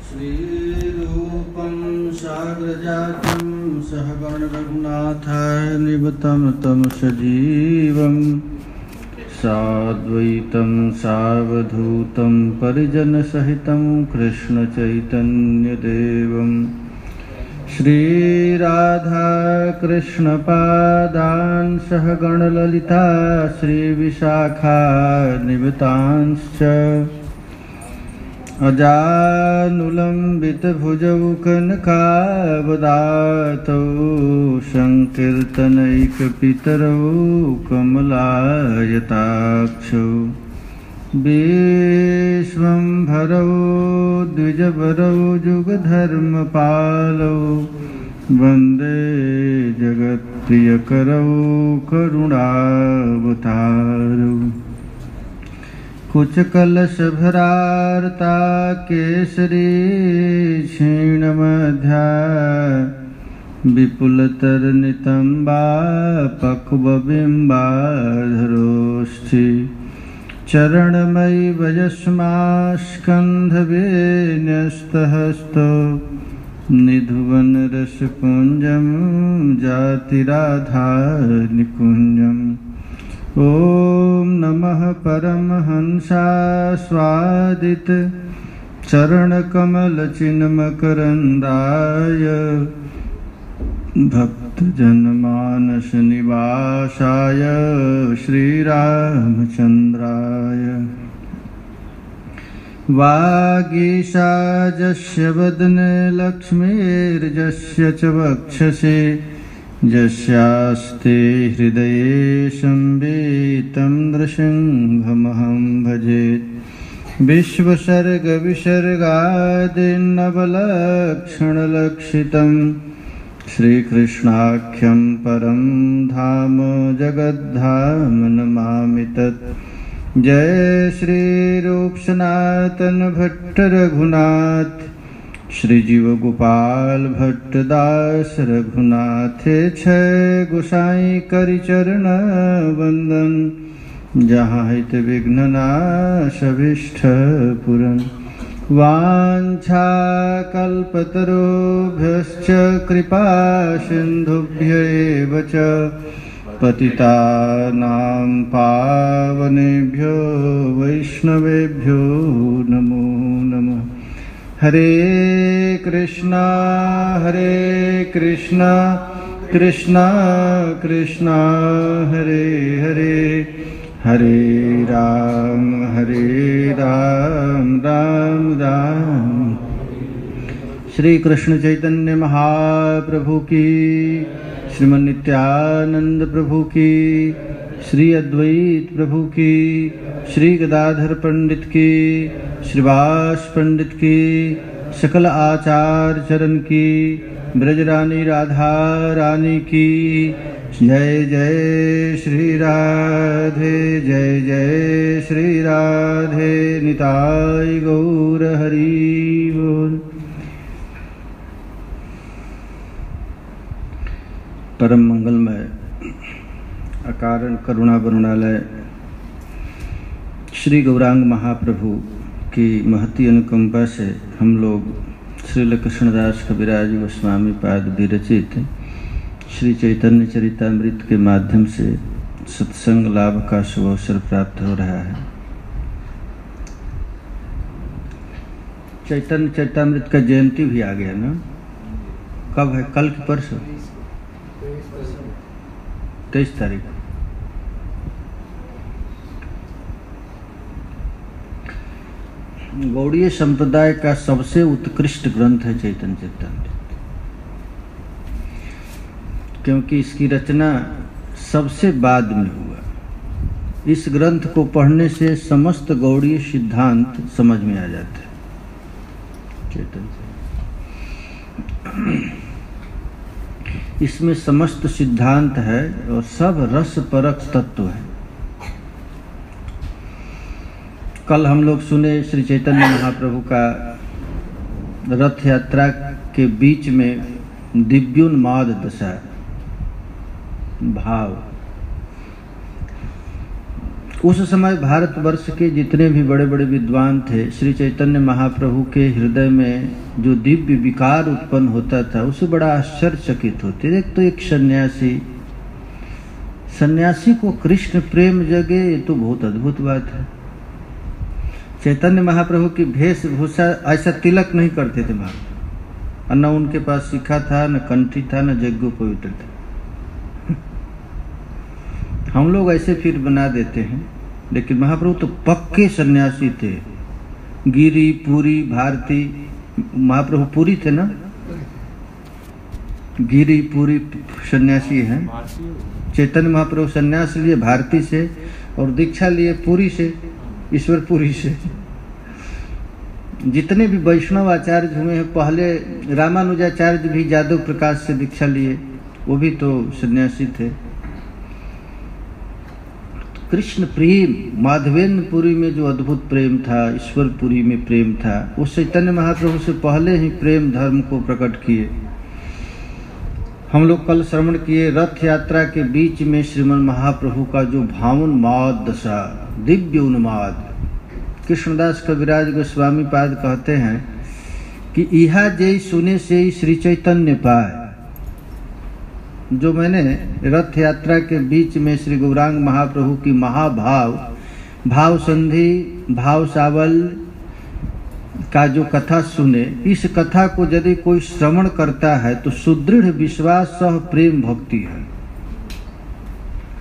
श्रीरूपं साग्रजातं सहगणरघुनाथाय निबतं तं सजीवं साद्वैतं सावधूतं परिजनसहितं कृष्णचैतन्यदेवं श्रीराधाकृष्णपादान् सहगणललिता श्रीविशाखान्वितांश्च अजानुलम्बितभुजौ कनकावदातौ संकीर्तनैकपितरौ कमलायताक्षौ विश्वम्भरौ द्विजवरौ जुगधर्मपालौ वन्दे जगत्प्रियकरौ करुणावतारौ कुचकलशभरार्ता केसरी क्षीणमध्या विपुलतरनितम्बा पक्वबिम्बाधरोष्ठि चरणमयि वयस्मास्कन्धवेन्यस्तहस्तो निधुवनरसपुञ्जं जातिराधानिकुञ्जम् ॐ नमः परमहंसास्वादित चरणकमलचिन्मकरन्दाय भक्तजनमानस निवासाय श्रीरामचन्द्राय वागीशाजस्य वदने लक्ष्मीर्यस्य च वक्षसि यस्यास्ते हृदये संवितं नृसिंहमहं भजे विश्वसर्गविसर्गादिनवलक्षणलक्षितं श्रीकृष्णाख्यं परं धाम जगद्धाम नमामि तत् जय श्रीरूपसनातन भट्ट रघुनाथ श्री जीव गोपाल भट्टदास रघुनाथे छय गोसाई करिचरण वंदन जहाँ हित विघ्न नाश अभीष्ट पूरन वांछा कल्पतरुभ्यश्च कृपा सिन्धुभ्यैव च पतितानां पावनेभ्यो वैष्णवेभ्यो नमो नमः। हरे कृष्णा कृष्णा कृष्णा हरे हरे हरे राम राम राम। श्री कृष्ण चैतन्य महाप्रभु की, श्रीमन नित्यानंद प्रभु की, श्री अद्वैत प्रभु की, श्री गदाधर पंडित की, श्रीवास पंडित की, सकल आचार्य चरण की, ब्रजरानी राधा रानी की जय जय श्री राधे, जय जय श्री राधे। निताय गौर हरि बोल। परम मंगलमय अकारण करुणा वरुणालय श्री गौरांग महाप्रभु की महती अनुकंपा से हम लोग श्रील कृष्णदास कविराज गोस्वामी पाद विरचित श्री चैतन्य चरितामृत के माध्यम से सत्संग लाभ का शुभ अवसर प्राप्त हो रहा है। चैतन्य चरितामृत का जयंती भी आ गया ना? कब है? कल की परसों? 23 तारीख। गौड़ीय संप्रदाय का सबसे उत्कृष्ट ग्रंथ है चैतन्य चरितामृत, क्योंकि इसकी रचना सबसे बाद में हुआ। इस ग्रंथ को पढ़ने से समस्त गौड़ीय सिद्धांत समझ में आ जाते हैं। चैतन्य इसमें समस्त सिद्धांत है और सब रस परक तत्व है। कल हम लोग सुने श्री चैतन्य महाप्रभु का रथ यात्रा के बीच में दिव्योन्माद दशा भाव उस समय भारतवर्ष के जितने भी बड़े बड़े विद्वान थे, श्री चैतन्य महाप्रभु के हृदय में जो दिव्य विकार उत्पन्न होता था उससे बड़ा आश्चर्यचकित होते। एक तो एक सन्यासी को कृष्ण प्रेम जगे, ये तो बहुत अद्भुत बात है। चैतन्य महाप्रभु की वेशभूषा ऐसा तिलक नहीं करते थे महाप्रभु, और न उनके पास शिखा था, न कंठी था, न यज्ञोपवीत था। हम लोग ऐसे फिर बना देते हैं, लेकिन महाप्रभु तो पक्के सन्यासी थे। गिरी, पुरी, भारती, महाप्रभु पुरी थे ना, गिरी पुरी सन्यासी हैं। चैतन्य महाप्रभु सन्यास लिए भारती से और दीक्षा लिए पुरी से, ईश्वरपुरी से। जितने भी वैष्णव आचार्य हुए हैं, पहले रामानुजाचार्य भी यादव प्रकाश से दीक्षा लिए, वो भी तो सन्यासी थे। कृष्ण प्रेम, माधवेंद्रपुरी में जो अद्भुत प्रेम था, ईश्वरपुरी में प्रेम था, वो चैतन्य महाप्रभु से पहले ही प्रेम धर्म को प्रकट किए। हम लोग कल श्रवण किए, रथ यात्रा के बीच में श्रीमन महाप्रभु का जो भावोन्माद दशा, दिव्य उन्माद। कृष्णदास कविराज गोस्वामी पाद कहते हैं कि इहा जय सुने से ही श्री चैतन्य पाए। जो मैंने रथ यात्रा के बीच में श्री गौरांग महाप्रभु की महाभाव, भाव संधि, भाव सावल का जो कथा सुने, इस कथा को यदि कोई श्रवण करता है तो सुदृढ़ विश्वास सह प्रेम भक्ति है।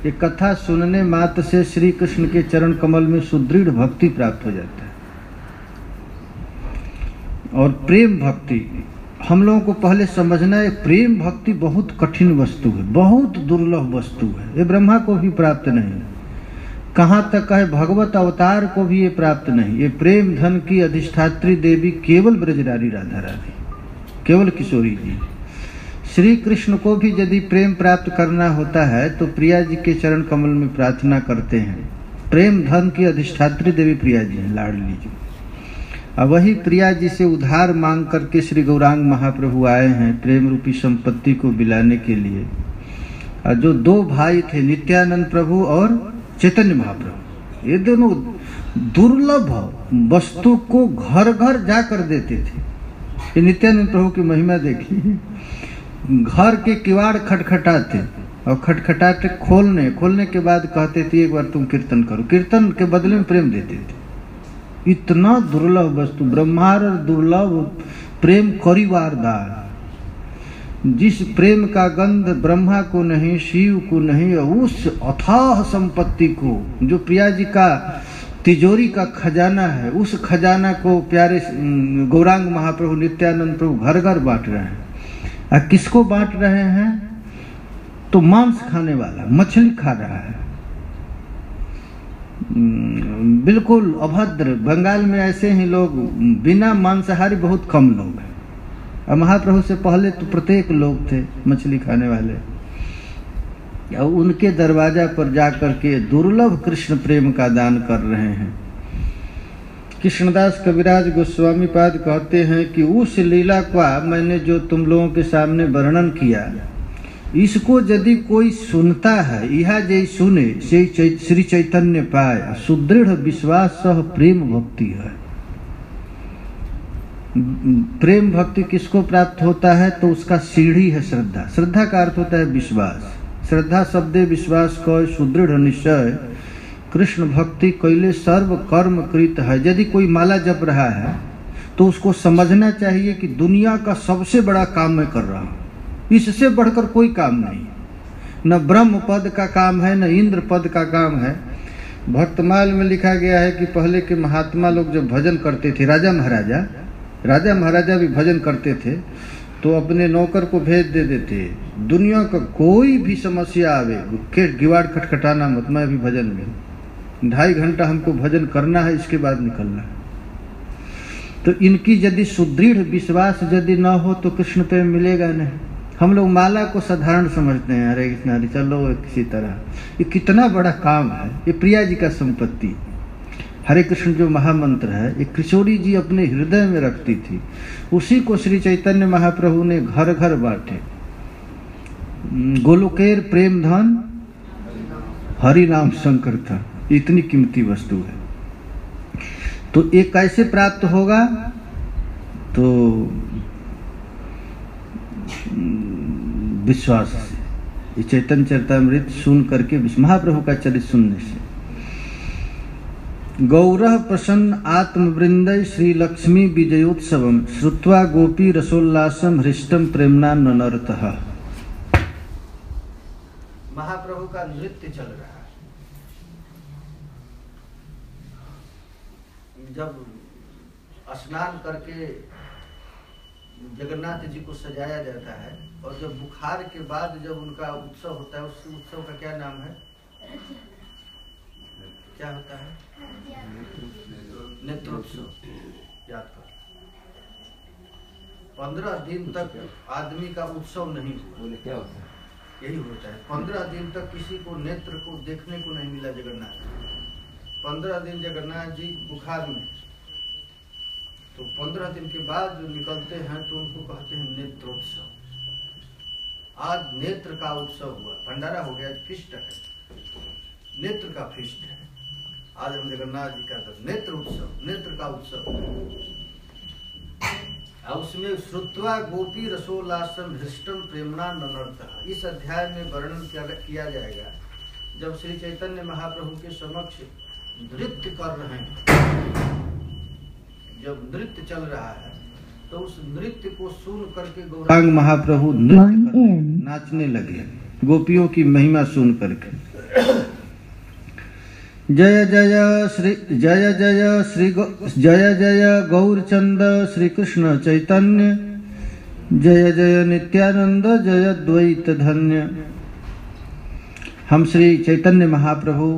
ये कथा सुनने मात्र से श्री कृष्ण के चरण कमल में सुदृढ़ भक्ति प्राप्त हो जाता है। और प्रेम भक्ति हम लोगों को पहले समझना है, प्रेम भक्ति बहुत कठिन वस्तु है, बहुत दुर्लभ वस्तु है। ये ब्रह्मा को भी प्राप्त नहीं, कहाँ तक है भगवत अवतार को भी ये प्राप्त नहीं। ये प्रेम धन की अधिष्ठात्री देवी केवल ब्रजरानी राधा रानी, केवल किशोरी जी। श्री कृष्ण को भी यदि प्रेम प्राप्त करना होता है तो प्रिया जी के चरण कमल में प्रार्थना करते हैं। प्रेम धन की अधिष्ठात्री देवी प्रिया जी हैं, लाडली जी। अब वही प्रिया जी से उधार मांग करके श्री गौरांग महाप्रभु आए हैं प्रेम रूपी संपत्ति को बिलाने के लिए। और जो दो भाई थे, नित्यानंद प्रभु और चैतन्य महाप्रभु, ये दोनों दुर्लभ वस्तु को घर घर जाकर देते थे। ये नित्यानंद प्रभु की महिमा देखिए, घर के किवाड़ खटखटाते और खटखटाते खोलने के बाद कहते थे एक बार तुम कीर्तन करो, कीर्तन के बदले में प्रेम देते थे। इतना दुर्लभ वस्तु, ब्रह्मार दुर्लभ प्रेम करीवारदार, जिस प्रेम का गंध ब्रह्मा को नहीं, शिव को नहीं, उस अथाह संपत्ति को जो प्रिया जी का तिजोरी का खजाना है, उस खजाना को प्यारे गौरांग महाप्रभु नित्यानंद प्रभु घर घर बांट रहे हैं। और किसको बांट रहे हैं? तो मांस खाने वाला, मछली खा रहा है, बिल्कुल अभद्र। बंगाल में ऐसे ही लोग, बिना मांसाहारी बहुत कम लोग हैं। और महाप्रभु से पहले तो प्रत्येक लोग थे मछली खाने वाले। और उनके दरवाजा पर जाकर के दुर्लभ कृष्ण प्रेम का दान कर रहे हैं। कृष्णदास कविराज गोस्वामी पाद कहते हैं कि उस लीला का मैंने जो तुम लोगों के सामने वर्णन किया, इसको यदि कोई सुनता है, यह जय सुने से श्री चैतन्य पाए, सुदृढ़ विश्वास सह प्रेम भक्ति है। प्रेम भक्ति किसको प्राप्त होता है? तो उसका सीढ़ी है श्रद्धा। श्रद्धा का अर्थ होता है विश्वास। श्रद्धा शब्दे विश्वास कय सुदृढ़ निश्चय, कृष्ण भक्ति कैले सर्व कर्म कृत है। यदि कोई माला जप रहा है तो उसको समझना चाहिए कि दुनिया का सबसे बड़ा काम मैं कर रहा हूँ, इससे बढ़कर कोई काम नहीं। न ब्रह्म पद का काम है, न इंद्र पद का काम है। भक्तमाल में लिखा गया है कि पहले के महात्मा लोग जब भजन करते थे, राजा महाराजा भी भजन करते थे, तो अपने नौकर को भेज दे देते, दुनिया का कोई भी समस्या आवे, गिवाड़ खटखटाना मत, मैं अभी भजन में 2.5 घंटा हमको भजन करना है, इसके बाद निकलना है। तो इनकी यदि सुदृढ़ विश्वास यदि न हो तो कृष्ण प्रेम मिलेगा नहीं। हम लोग माला को साधारण समझते हैं, हरे कृष्ण हरे चलो किसी तरह। ये कितना बड़ा काम है, ये प्रिया जी का संपत्ति। हरे कृष्ण जो महामंत्र है, ये किशोरी जी अपने हृदय में रखती थी, उसी को श्री चैतन्य महाप्रभु ने घर घर बांटे। गोलोकेर प्रेम धन हरि नाम संकीर्तन, इतनी कीमती वस्तु है। तो ये कैसे प्राप्त होगा? तो विश्वास से, ये चैतन्य चरितामृत सुन करके, महाप्रभु का चरित्र सुनने से। गौरः प्रसन्न आत्मवृंदय श्री लक्ष्मी विजयोत्सवम श्रुत्वा गोपी रसोल्लासम हृष्टम प्रेमना ननरतः। महाप्रभु का नृत्य चल रहा है। जब स्नान करके जगन्नाथ जी को सजाया जाता है और जब बुखार के बाद जब उनका उत्सव होता है, उस उत्सव का क्या नाम है? क्या होता है? नेत्रोत्सव। याद करो, 15 दिन तक आदमी का उत्सव नहीं हुआ। क्या होता है? यही होता है। 15 दिन तक किसी को नेत्र को देखने को नहीं मिला जगन्नाथ। 15 दिन जगन्नाथ जी बुखार में, तो 15 दिन के बाद जो निकलते हैं तो उनको कहते हैं नेत्रोत्सव। आज नेत्र का उत्सव हुआ, भंडारा हो गया, फिस्ट है, नेत्र का फिस्ट है। आज हम जगन्नाथ जी का नेत्र उत्सव, नेत्र का उत्सव। उसमें श्रुत्वा गोपी रसोल्लासम हृष्टम प्रेमना ननरतः। इस अध्याय में वर्णन किया जाएगा जब श्री चैतन्य महाप्रभु के समक्ष नृत्य कर रहे हैं। जब नृत्य चल रहा है तो उस नृत्य को सुन करके गौरांग महाप्रभु नाचने लगे, गोपियों की महिमा सुन करके। जय जय श्री जय जय श्री जय जय गौरचंद श्री कृष्ण चैतन्य, जय जय नित्यानंद जय द्वैत धन्य। हम श्री चैतन्य महाप्रभु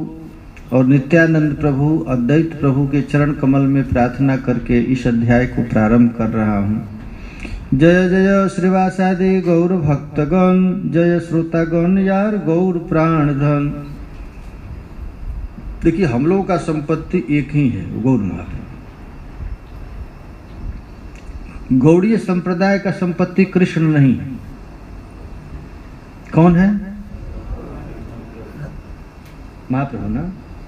और नित्यानंद प्रभु अद्वैत प्रभु के चरण कमल में प्रार्थना करके इस अध्याय को प्रारंभ कर रहा हूँ। जय जय श्रीवासादि गौर भक्तगण, जय श्रोतागण यार गौर प्राण धन। देखिए, हम लोगों का संपत्ति एक ही है, गौर महाप्रभु। गौड़ीय संप्रदाय का संपत्ति कृष्ण नहीं है। कौन है? महाप्रभु ना,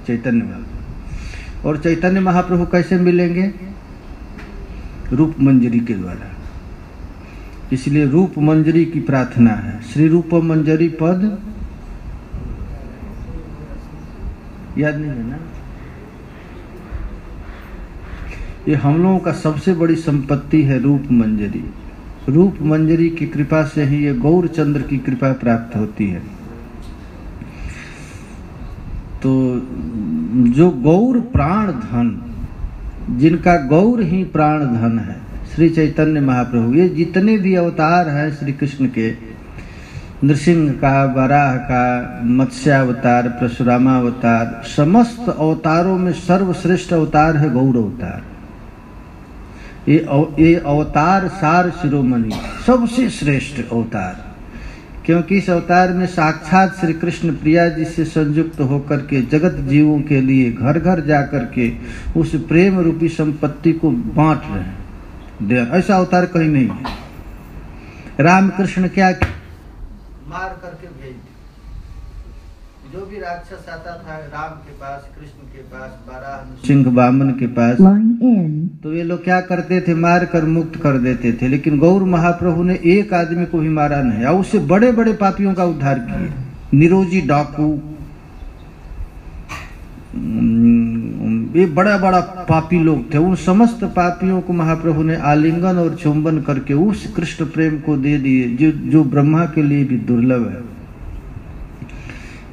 चैतन्य महाप्रभु। और चैतन्य महाप्रभु कैसे मिलेंगे? रूप मंजरी के द्वारा। इसलिए रूप मंजरी की प्रार्थना है। श्री रूप मंजरी पद याद नहीं है ना? ये हम लोगों का सबसे बड़ी संपत्ति है, रूप मंजरी। रूप मंजरी की कृपा से ही ये गौर चंद्र की कृपा प्राप्त होती है। तो जो गौर प्राण धन, जिनका गौर ही प्राण धन है, श्री चैतन्य महाप्रभु। ये जितने भी अवतार हैं श्री कृष्ण के, नृसिंह का, वराह का, मत्स्यावतार, परशुरामावतार, समस्त अवतारों में सर्वश्रेष्ठ अवतार है गौर अवतार। ये अवतार सार शिरोमणि, सबसे श्रेष्ठ अवतार। क्योंकि इस अवतार में साक्षात श्री कृष्ण प्रिया जी से संयुक्त होकर के जगत जीवों के लिए घर घर जाकर के उस प्रेम रूपी संपत्ति को बांट रहे हैं। ऐसा अवतार कहीं नहीं है। रामकृष्ण क्या मार करके भेज दी। जो भी राक्षस आता था राम के पास, कृष्ण के पास, बारह सिंह वामन के पास, तो ये लोग क्या करते थे? मार कर मुक्त कर देते थे। लेकिन गौर महाप्रभु ने एक आदमी को भी मारा नहीं, और उससे बड़े बड़े पापियों का उद्धार किए। निरोजी डाकू, ये बड़ा बड़ा पापी लोग थे, उन समस्त पापियों को महाप्रभु ने आलिंगन और चुंबन करके उस कृष्ण प्रेम को दे दिए जो ब्रह्मा के लिए भी दुर्लभ है।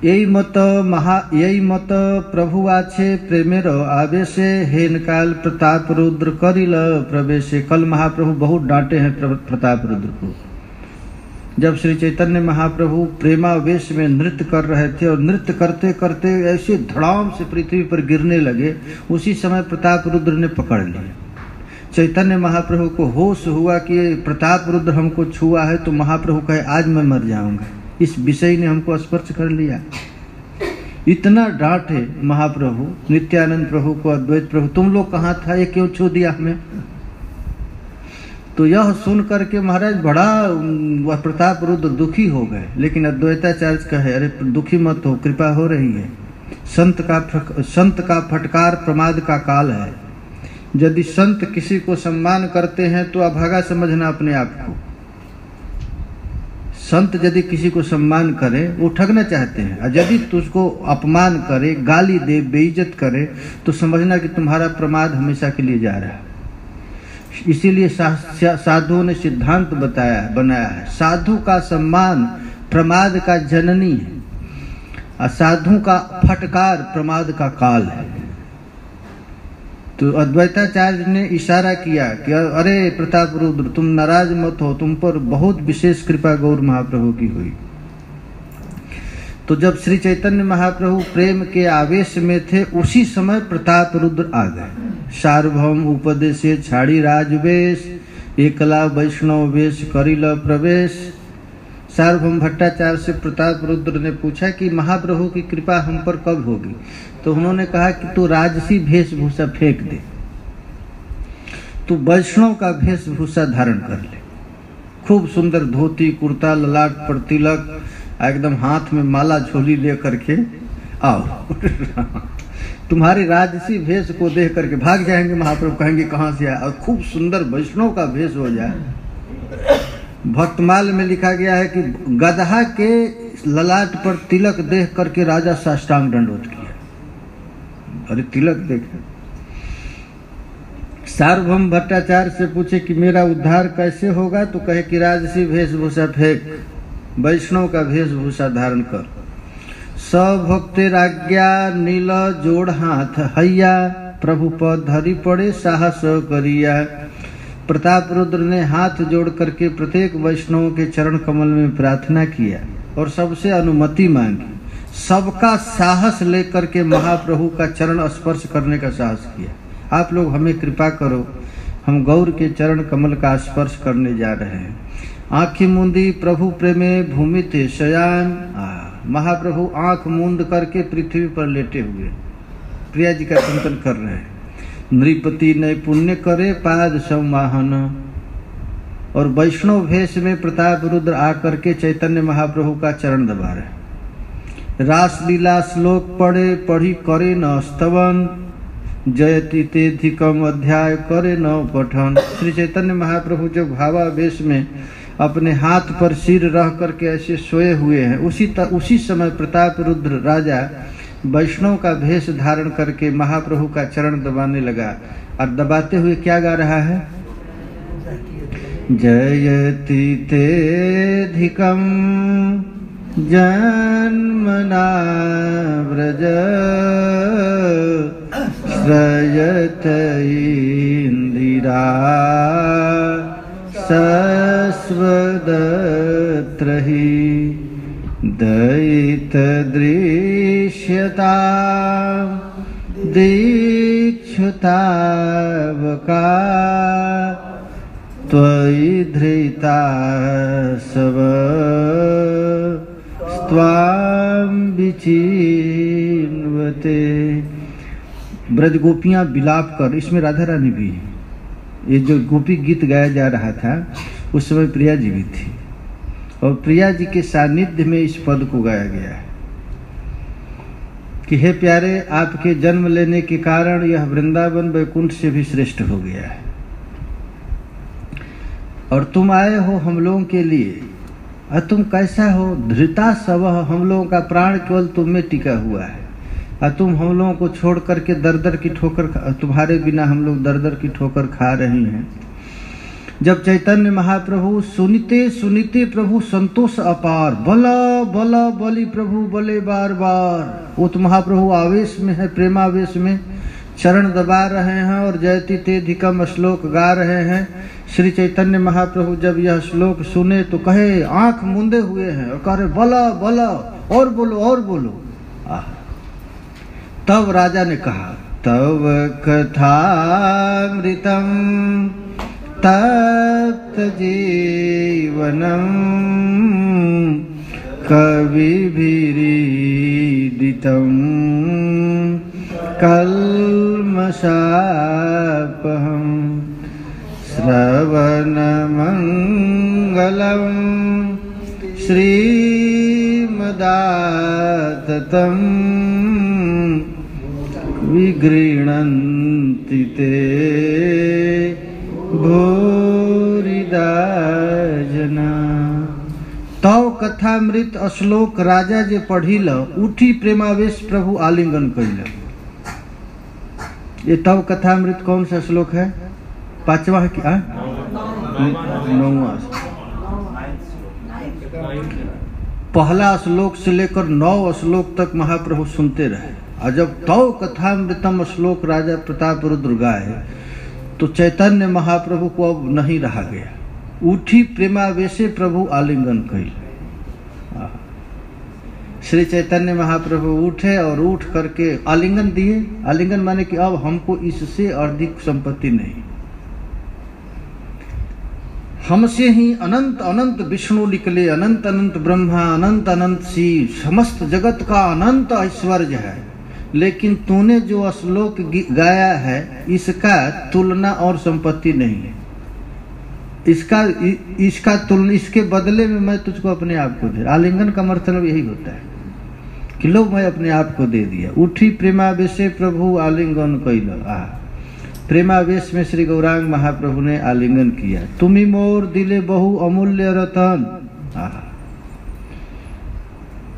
यही मत प्रभु आछे प्रेमेर आवेशे, हेन काल प्रताप रुद्र करिल प्रवेशे। कल महाप्रभु बहुत डांटे हैं प्रताप रुद्र को। जब श्री चैतन्य महाप्रभु प्रेमावेश में नृत्य कर रहे थे और नृत्य करते करते ऐसे धड़ाम से पृथ्वी पर गिरने लगे, उसी समय प्रताप रुद्र ने पकड़ लिया। चैतन्य महाप्रभु को होश हुआ कि प्रताप रुद्र हमको छुआ है, तो महाप्रभु कहे आज मैं मर जाऊंगा, इस विषय ने हमको स्पर्श कर लिया। इतना डांटे महाप्रभु नित्यानंद प्रभु को, अद्वैत प्रभु, तुम लोग कहाँ था, ये क्यों छू दिया हमें? तो यह सुन करके महाराज बड़ा प्रताप रुद्र दुखी हो गए। लेकिन अद्वैताचार्य कहे अरे दुखी मत हो, कृपा हो रही है। संत का फटकार प्रमाद का काल है। यदि संत किसी को सम्मान करते हैं तो अभागा समझना अपने आप को। संत यदि किसी को सम्मान करे वो ठगना चाहते हैं, और यदि तुझको अपमान करे, गाली दे, बेइज्जत करे तो समझना कि तुम्हारा प्रमाद हमेशा के लिए जा रहा है। इसीलिए साधुओं ने सिद्धांत बनाया है, साधु का सम्मान प्रमाद का जननी है, और साधु का फटकार प्रमाद का काल है। तो अद्वैताचार्य ने इशारा किया कि अरे प्रताप रुद्र, तुम नाराज मत हो, तुम पर बहुत विशेष कृपा गौर महाप्रभु की हुई। तो जब श्री चैतन्य महाप्रभु प्रेम के आवेश में थे, उसी समय प्रताप रुद्र आ गए। सार्वभौम उपदेशे छाड़ी राजवेश, एकला वैष्णव वेश करिल प्रवेश। सार्वभौम भट्टाचार्य से प्रताप रुद्र ने पूछा कि महाप्रभु की कृपा हम पर कब होगी? तो उन्होंने कहा कि तू राजसी वेशभूषा फेंक दे, तू वैष्णव का वेशभूषा धारण कर ले। खूब सुंदर धोती कुर्ता, ललाट पर तिलक, एकदम हाथ में माला झोली ले करके आओ। तुम्हारे राजसी भेष को देख करके भाग जाएंगे महाप्रभु, कहेंगे कहाँ से आया, और खूब सुंदर वैष्णव का भेष हो जाए। भक्तमाल में लिखा गया है कि गदहा के ललाट पर तिलक देख करके राजा साष्टांग दंडवत किया। अरे तिलक देखे। सार्वभौम भट्टाचार्य से पूछे कि मेरा उद्धार कैसे होगा? तो कहे कि राजसी वेशभूषा फेंक, वैष्णव का वेशभूषा धारण कर। सब भक्ते राज्ञा नील जोड़ हाथ हैया, प्रभु पद धरी पड़े साहस करिया। प्रताप रुद्र ने हाथ जोड़ करके प्रत्येक वैष्णव के चरण कमल में प्रार्थना किया और सबसे अनुमति मांगी। सबका साहस लेकर के महाप्रभु का चरण स्पर्श करने का साहस किया। आप लोग हमें कृपा करो, हम गौर के चरण कमल का स्पर्श करने जा रहे हैं। आँखी मूंदी प्रभु प्रेमे भूमि ते शयान। महाप्रभु आंख मूंद करके पृथ्वी पर लेटे हुए प्रिया जी का चिंतन कर रहे हैं। नृपति नय पुण्य करे पाद संवाहन। और वैष्णव भेष में प्रताप रुद्र आकर के चैतन्य महाप्रभु का चरण दबा रहे। रास लीला श्लोक पढ़े पढ़ी करे न स्तवन, जयति तेधिकम अध्याय करे न पठन। श्री चैतन्य महाप्रभु जब भावावेश में अपने हाथ पर सिर रह करके ऐसे सोए हुए हैं, उसी समय प्रताप रुद्र राजा वैष्णव का भेष धारण करके महाप्रभु का चरण दबाने लगा। और दबाते हुए क्या गा रहा है? जयति तेधिकम जन्मना व्रज, श्रयत इंदिरा सस्वदत्रहि, दयित दृश्यता दीक्षुतावका, त्वयि धृता सव स्वाम विचिन्वते। ब्रज गोपियां विलाप कर, इसमें राधा रानी भी है। ये जो गोपी गीत गाया जा रहा था उस समय प्रिया जी भी थी, और प्रिया जी के सानिध्य में इस पद को गाया गया है कि हे प्यारे, आपके जन्म लेने के कारण यह वृंदावन वैकुंठ से भी श्रेष्ठ हो गया है, और तुम आए हो हम लोगों के लिए, और तुम कैसा हो? धृता सब, हम लोगों का प्राण केवल तुम में टिका हुआ है, और तुम हम लोगों को छोड़ करके दर-दर की ठोकर, तुम्हारे बिना हम लोग दर-दर की ठोकर खा रहे हैं। जब चैतन्य महाप्रभु सुनते सुनते प्रभु संतोष अपार, बला बला बलि प्रभु बले बार बार। वो तो महाप्रभु आवेश में है, प्रेमावेश में चरण दबा रहे हैं और जयति तेधिकम श्लोक गा रहे हैं। श्री चैतन्य महाप्रभु जब यह श्लोक सुने तो कहे, आंख मूंदे हुए हैं और कह रहे बला बला, और बोलो और बोलो। तब राजा ने कहा, तव कथामृतम तप्त जीवनम, कविभिरीदितं कल्मषापहं, श्रवणमंगलं श्रीमदाततं विगृह्णन्ति ते भूरिदा जना। तव कथामृत श्लोक राजा जे पढ़िल उठी प्रेमावेश प्रभु आलिंगन कइल। ये तव कथामृत कौन सा श्लोक है? पांचवा है क्या? नौवां। पहला श्लोक से लेकर 9 श्लोक तक महाप्रभु सुनते रहे। और जब तव कथामृतम श्लोक राजा प्रतापरुद्र गाए तो चैतन्य महाप्रभु को अब नहीं रहा गया। उठी प्रेमावेशे प्रभु आलिंगन कइल। श्री चैतन्य महाप्रभु उठे और उठ करके आलिंगन दिए। आलिंगन माने कि अब हमको इससे अधिक संपत्ति नहीं, हमसे ही अनंत अनंत विष्णु निकले, अनंत अनंत ब्रह्मा, अनंत अनंत शिव, समस्त जगत का अनंत ऐश्वर्य है। लेकिन तूने जो श्लोक गाया है इसका तुलना और संपत्ति नहीं है। इसका तुलना, इसके बदले में मैं तुझको अपने आप को दे। आलिंगन का मतलब यही होता है कि लो मैं अपने आप को दे दिया। उठी प्रेमावेशे प्रभु आलिंगन कइल। प्रेमावेश में श्री गौरांग महाप्रभु ने आलिंगन किया। तुम्ही मोर दिले बहु अमूल्य रतन।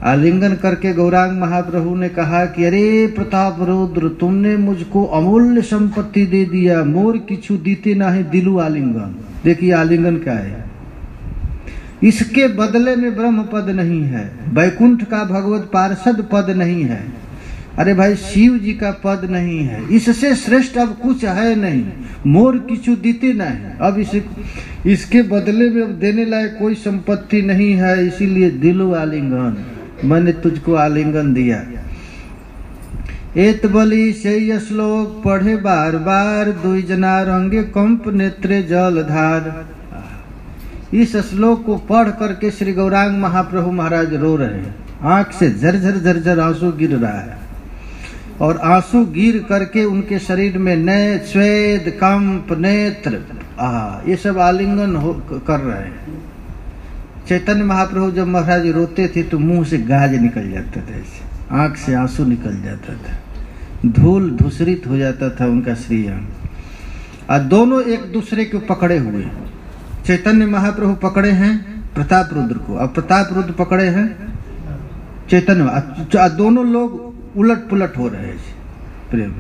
आलिंगन करके गौरांग महाप्रभु ने कहा कि अरे प्रताप रुद्र, तुमने मुझको अमूल्य संपत्ति दे दिया, मोर किछु दीते नहीं दिलु आलिंगन। देखिए आलिंगन क्या है, इसके बदले में ब्रह्म पद नहीं है, वैकुंठ का भगवत पार्षद पद नहीं है, अरे भाई शिव जी का पद नहीं है, इससे श्रेष्ठ अब कुछ है नहीं, मोर किछु दीते नहीं। अब इसके बदले में अब देने लायक कोई संपत्ति नहीं है, इसीलिए दिलो आलिंगन, मैंने तुझको आलिंगन दिया। एत बलि से श्लोक पढ़े बार बार, दुई जना रंगे कंप नेत्रे जलधार। इस श्लोक को पढ़ करके श्री गौरांग महाप्रभु महाराज रो रहे हैं। आंख से झरझर झरझर आंसू गिर रहा है और आंसू गिर करके उनके शरीर में नए स्वेद कंप नेत्र ये सब आलिंगन कर रहे हैं। चैतन्य महाप्रभु जब महाराज रोते थे तो मुंह से गाज निकल जाता था, ऐसे आंख से आंसू निकल जाता था, धूल धूसरित हो जाता था उनका श्रीअंग। और दोनों एक दूसरे को पकड़े हुए, चैतन्य महाप्रभु पकड़े हैं प्रताप रुद्र को, अब प्रताप रुद्र पकड़े हैं चैतन्य, दोनों लोग उलट पुलट हो रहे हैं प्रेम।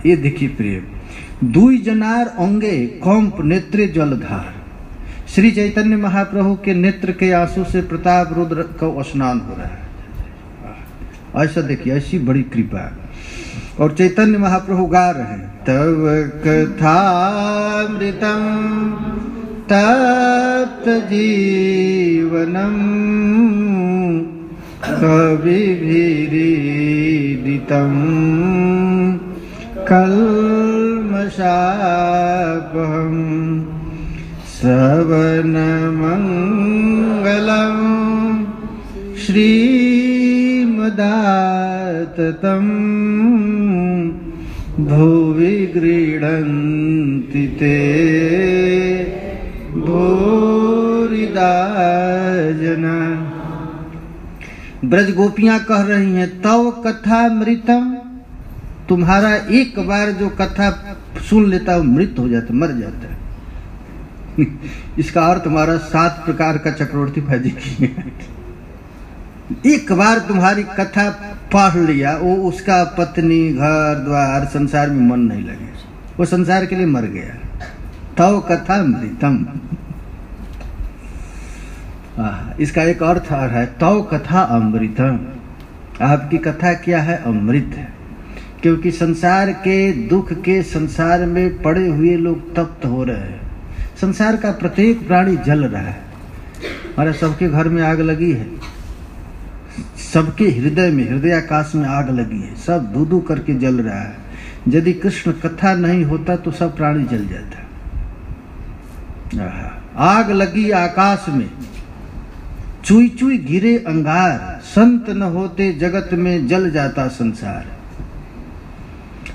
ये देखिए प्रेम। दुई जनार अंगे कंप नेत्रे जलधार। श्री चैतन्य महाप्रभु के नेत्र के आंसू से प्रताप रुद्र का स्नान हो रहा है। ऐसा देखिए, ऐसी बड़ी कृपा। और चैतन्य महाप्रभु गा रहे हैं, तव कथामृतम तप्त जीवनम कविभिरीडितम कल्मषापहम श्रवण मंगलम श्रीमदाततम भुवि गृह्णन्ति ते भूरिदा जना। ब्रज गोपियां कह रही हैं, तव कथामृतम, तुम्हारा एक बार जो कथा सुन लेता है मृत हो जाता, मर जाता है। इसका अर्थ हमारा 7 प्रकार का चक्रवर्ती फायदे की है। एक बार तुम्हारी कथा पढ़ लिया, वो उसका पत्नी घर द्वार संसार में मन नहीं लगे, वो संसार के लिए मर गया। तव कथा अमृतम, इसका एक अर्थ है तव कथा अमृतम। आपकी कथा क्या है? अमृत है। क्योंकि संसार के दुख के संसार में पड़े हुए लोग तप्त हो रहे हैं। संसार का प्रत्येक प्राणी जल रहा है। हमारे सबके घर में आग लगी है, सबके हृदय में, हृदयाकाश में आग लगी है, सब धू धू करके जल रहा है। यदि कृष्ण कथा नहीं होता तो सब प्राणी जल जाता। आग लगी आकाश में, चुई चुई गिरे अंगार, संत न होते जगत में जल जाता संसार।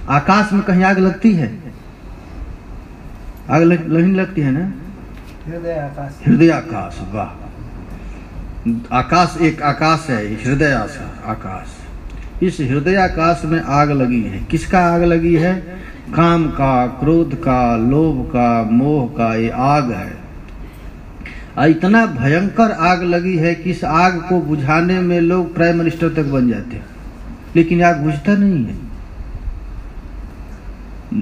आकाश में कहीं आग लगती है? आग नहीं लगती है ना? हृदय आकाश, वाह। आकाश एक आकाश है, हृदय आकाश। इस हृदयाकाश में आग लगी है। किसका आग लगी है? काम का, क्रोध का, लोभ का, मोह का, ये आग है। इतना भयंकर आग लगी है कि इस आग को बुझाने में लोग प्राइम मिनिस्टर तक बन जाते हैं, लेकिन आग बुझता नहीं है।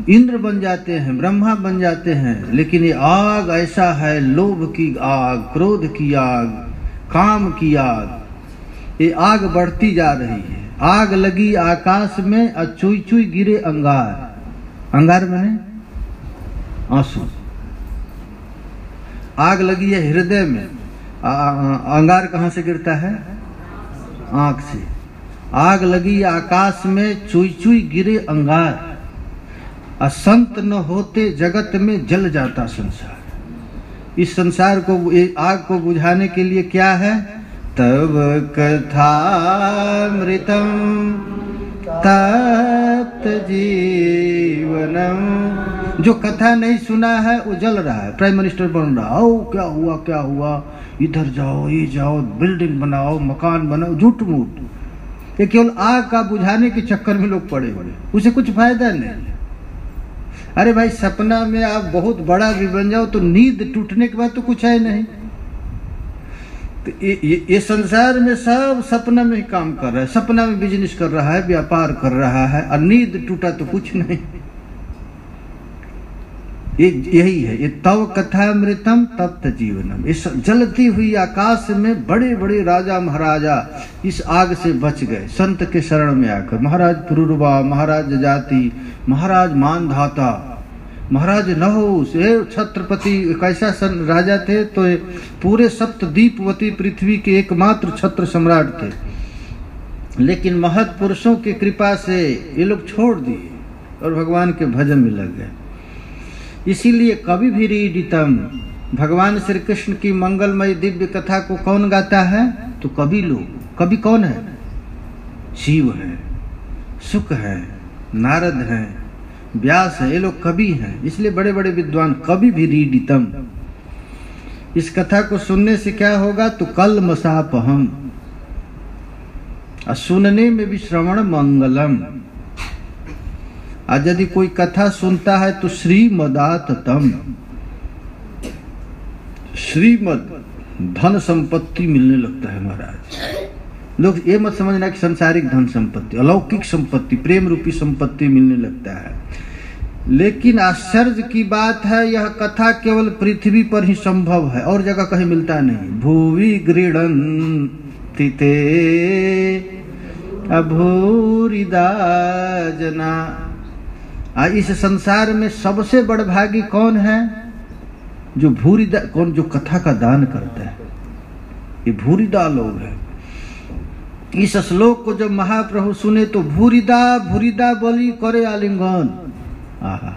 इंद्र बन जाते हैं, ब्रह्मा बन जाते हैं, लेकिन ये आग ऐसा है, लोभ की आग, क्रोध की आग, काम की आग, ये आग बढ़ती जा रही है। आग लगी आकाश में और चुई चुई गिरे अंगार। अंगार माने आंसू। आग लगी है हृदय में, अंगार कहां से गिरता है? आंख से। आग लगी आकाश में, चुई चुई गिरे अंगार। असंत न होते जगत में जल जाता संसार। इस संसार को, आग को बुझाने के लिए क्या है? तब कथामृतम तप्त जीवनम। जो कथा नहीं सुना है वो जल रहा है, प्राइम मिनिस्टर बन रहा है। ओ क्या हुआ, क्या हुआ, इधर जाओ, ये जाओ, बिल्डिंग बनाओ, मकान बनाओ, झूठ मूठ। ये केवल आग का बुझाने के चक्कर में लोग पड़े हुए, उसे कुछ फायदा नहीं। अरे भाई, सपना में आप बहुत बड़ा भी बन जाओ तो नींद टूटने के बाद तो कुछ है नहीं। तो ये संसार में सब सपना में ही काम कर रहा है, सपना में बिजनेस कर रहा है, व्यापार कर रहा है, और नींद टूटा तो कुछ नहीं। यही है ये तव कथामृतम तप्त जीवनम। इस जलती हुई आकाश में बड़े बड़े राजा महाराजा इस आग से बच गए, संत के शरण में आकर। महाराज पुरुरवा, महाराज जाति, महाराज मानधाता, महाराज नहुस, छत्रपति कैसा राजा थे तो पूरे सप्तद्वीपवती पृथ्वी के एकमात्र छत्र सम्राट थे। लेकिन महत् पुरुषों की कृपा से ये लोग छोड़ दिए और भगवान के भजन में लग गए। इसीलिए कभी भी रीडितम, भगवान श्री कृष्ण की मंगलमय दिव्य कथा को कौन गाता है? तो कवि लोग। कवि कौन है? शिव है, शुक है, नारद है, व्यास है, ये लोग कवि हैं। इसलिए बड़े बड़े विद्वान। कवि भी रीडितम। इस कथा को सुनने से क्या होगा? तो कलमषापहम, सुनने में भी श्रवण मंगलम। आज यदि कोई कथा सुनता है तो श्रीमदाततम, श्रीमद धन संपत्ति मिलने लगता है महाराज। लोग ये मत समझना कि सांसारिक धन संपत्ति, अलौकिक संपत्ति, प्रेम रूपी संपत्ति मिलने लगता है। लेकिन आश्चर्य की बात है, यह कथा केवल पृथ्वी पर ही संभव है, और जगह कहीं मिलता नहीं। भूवि गृह्णन्ति ते अभूरिदा जना। इस संसार में सबसे बड़भागी कौन है? जो भूरिदा, कौन? जो कथा का दान करता है, ये भूरिदा लोग हैं। इस श्लोक को जब महाप्रभु सुने तो भूरिदा भूरिदा बोली करे आलिंगन। आहा,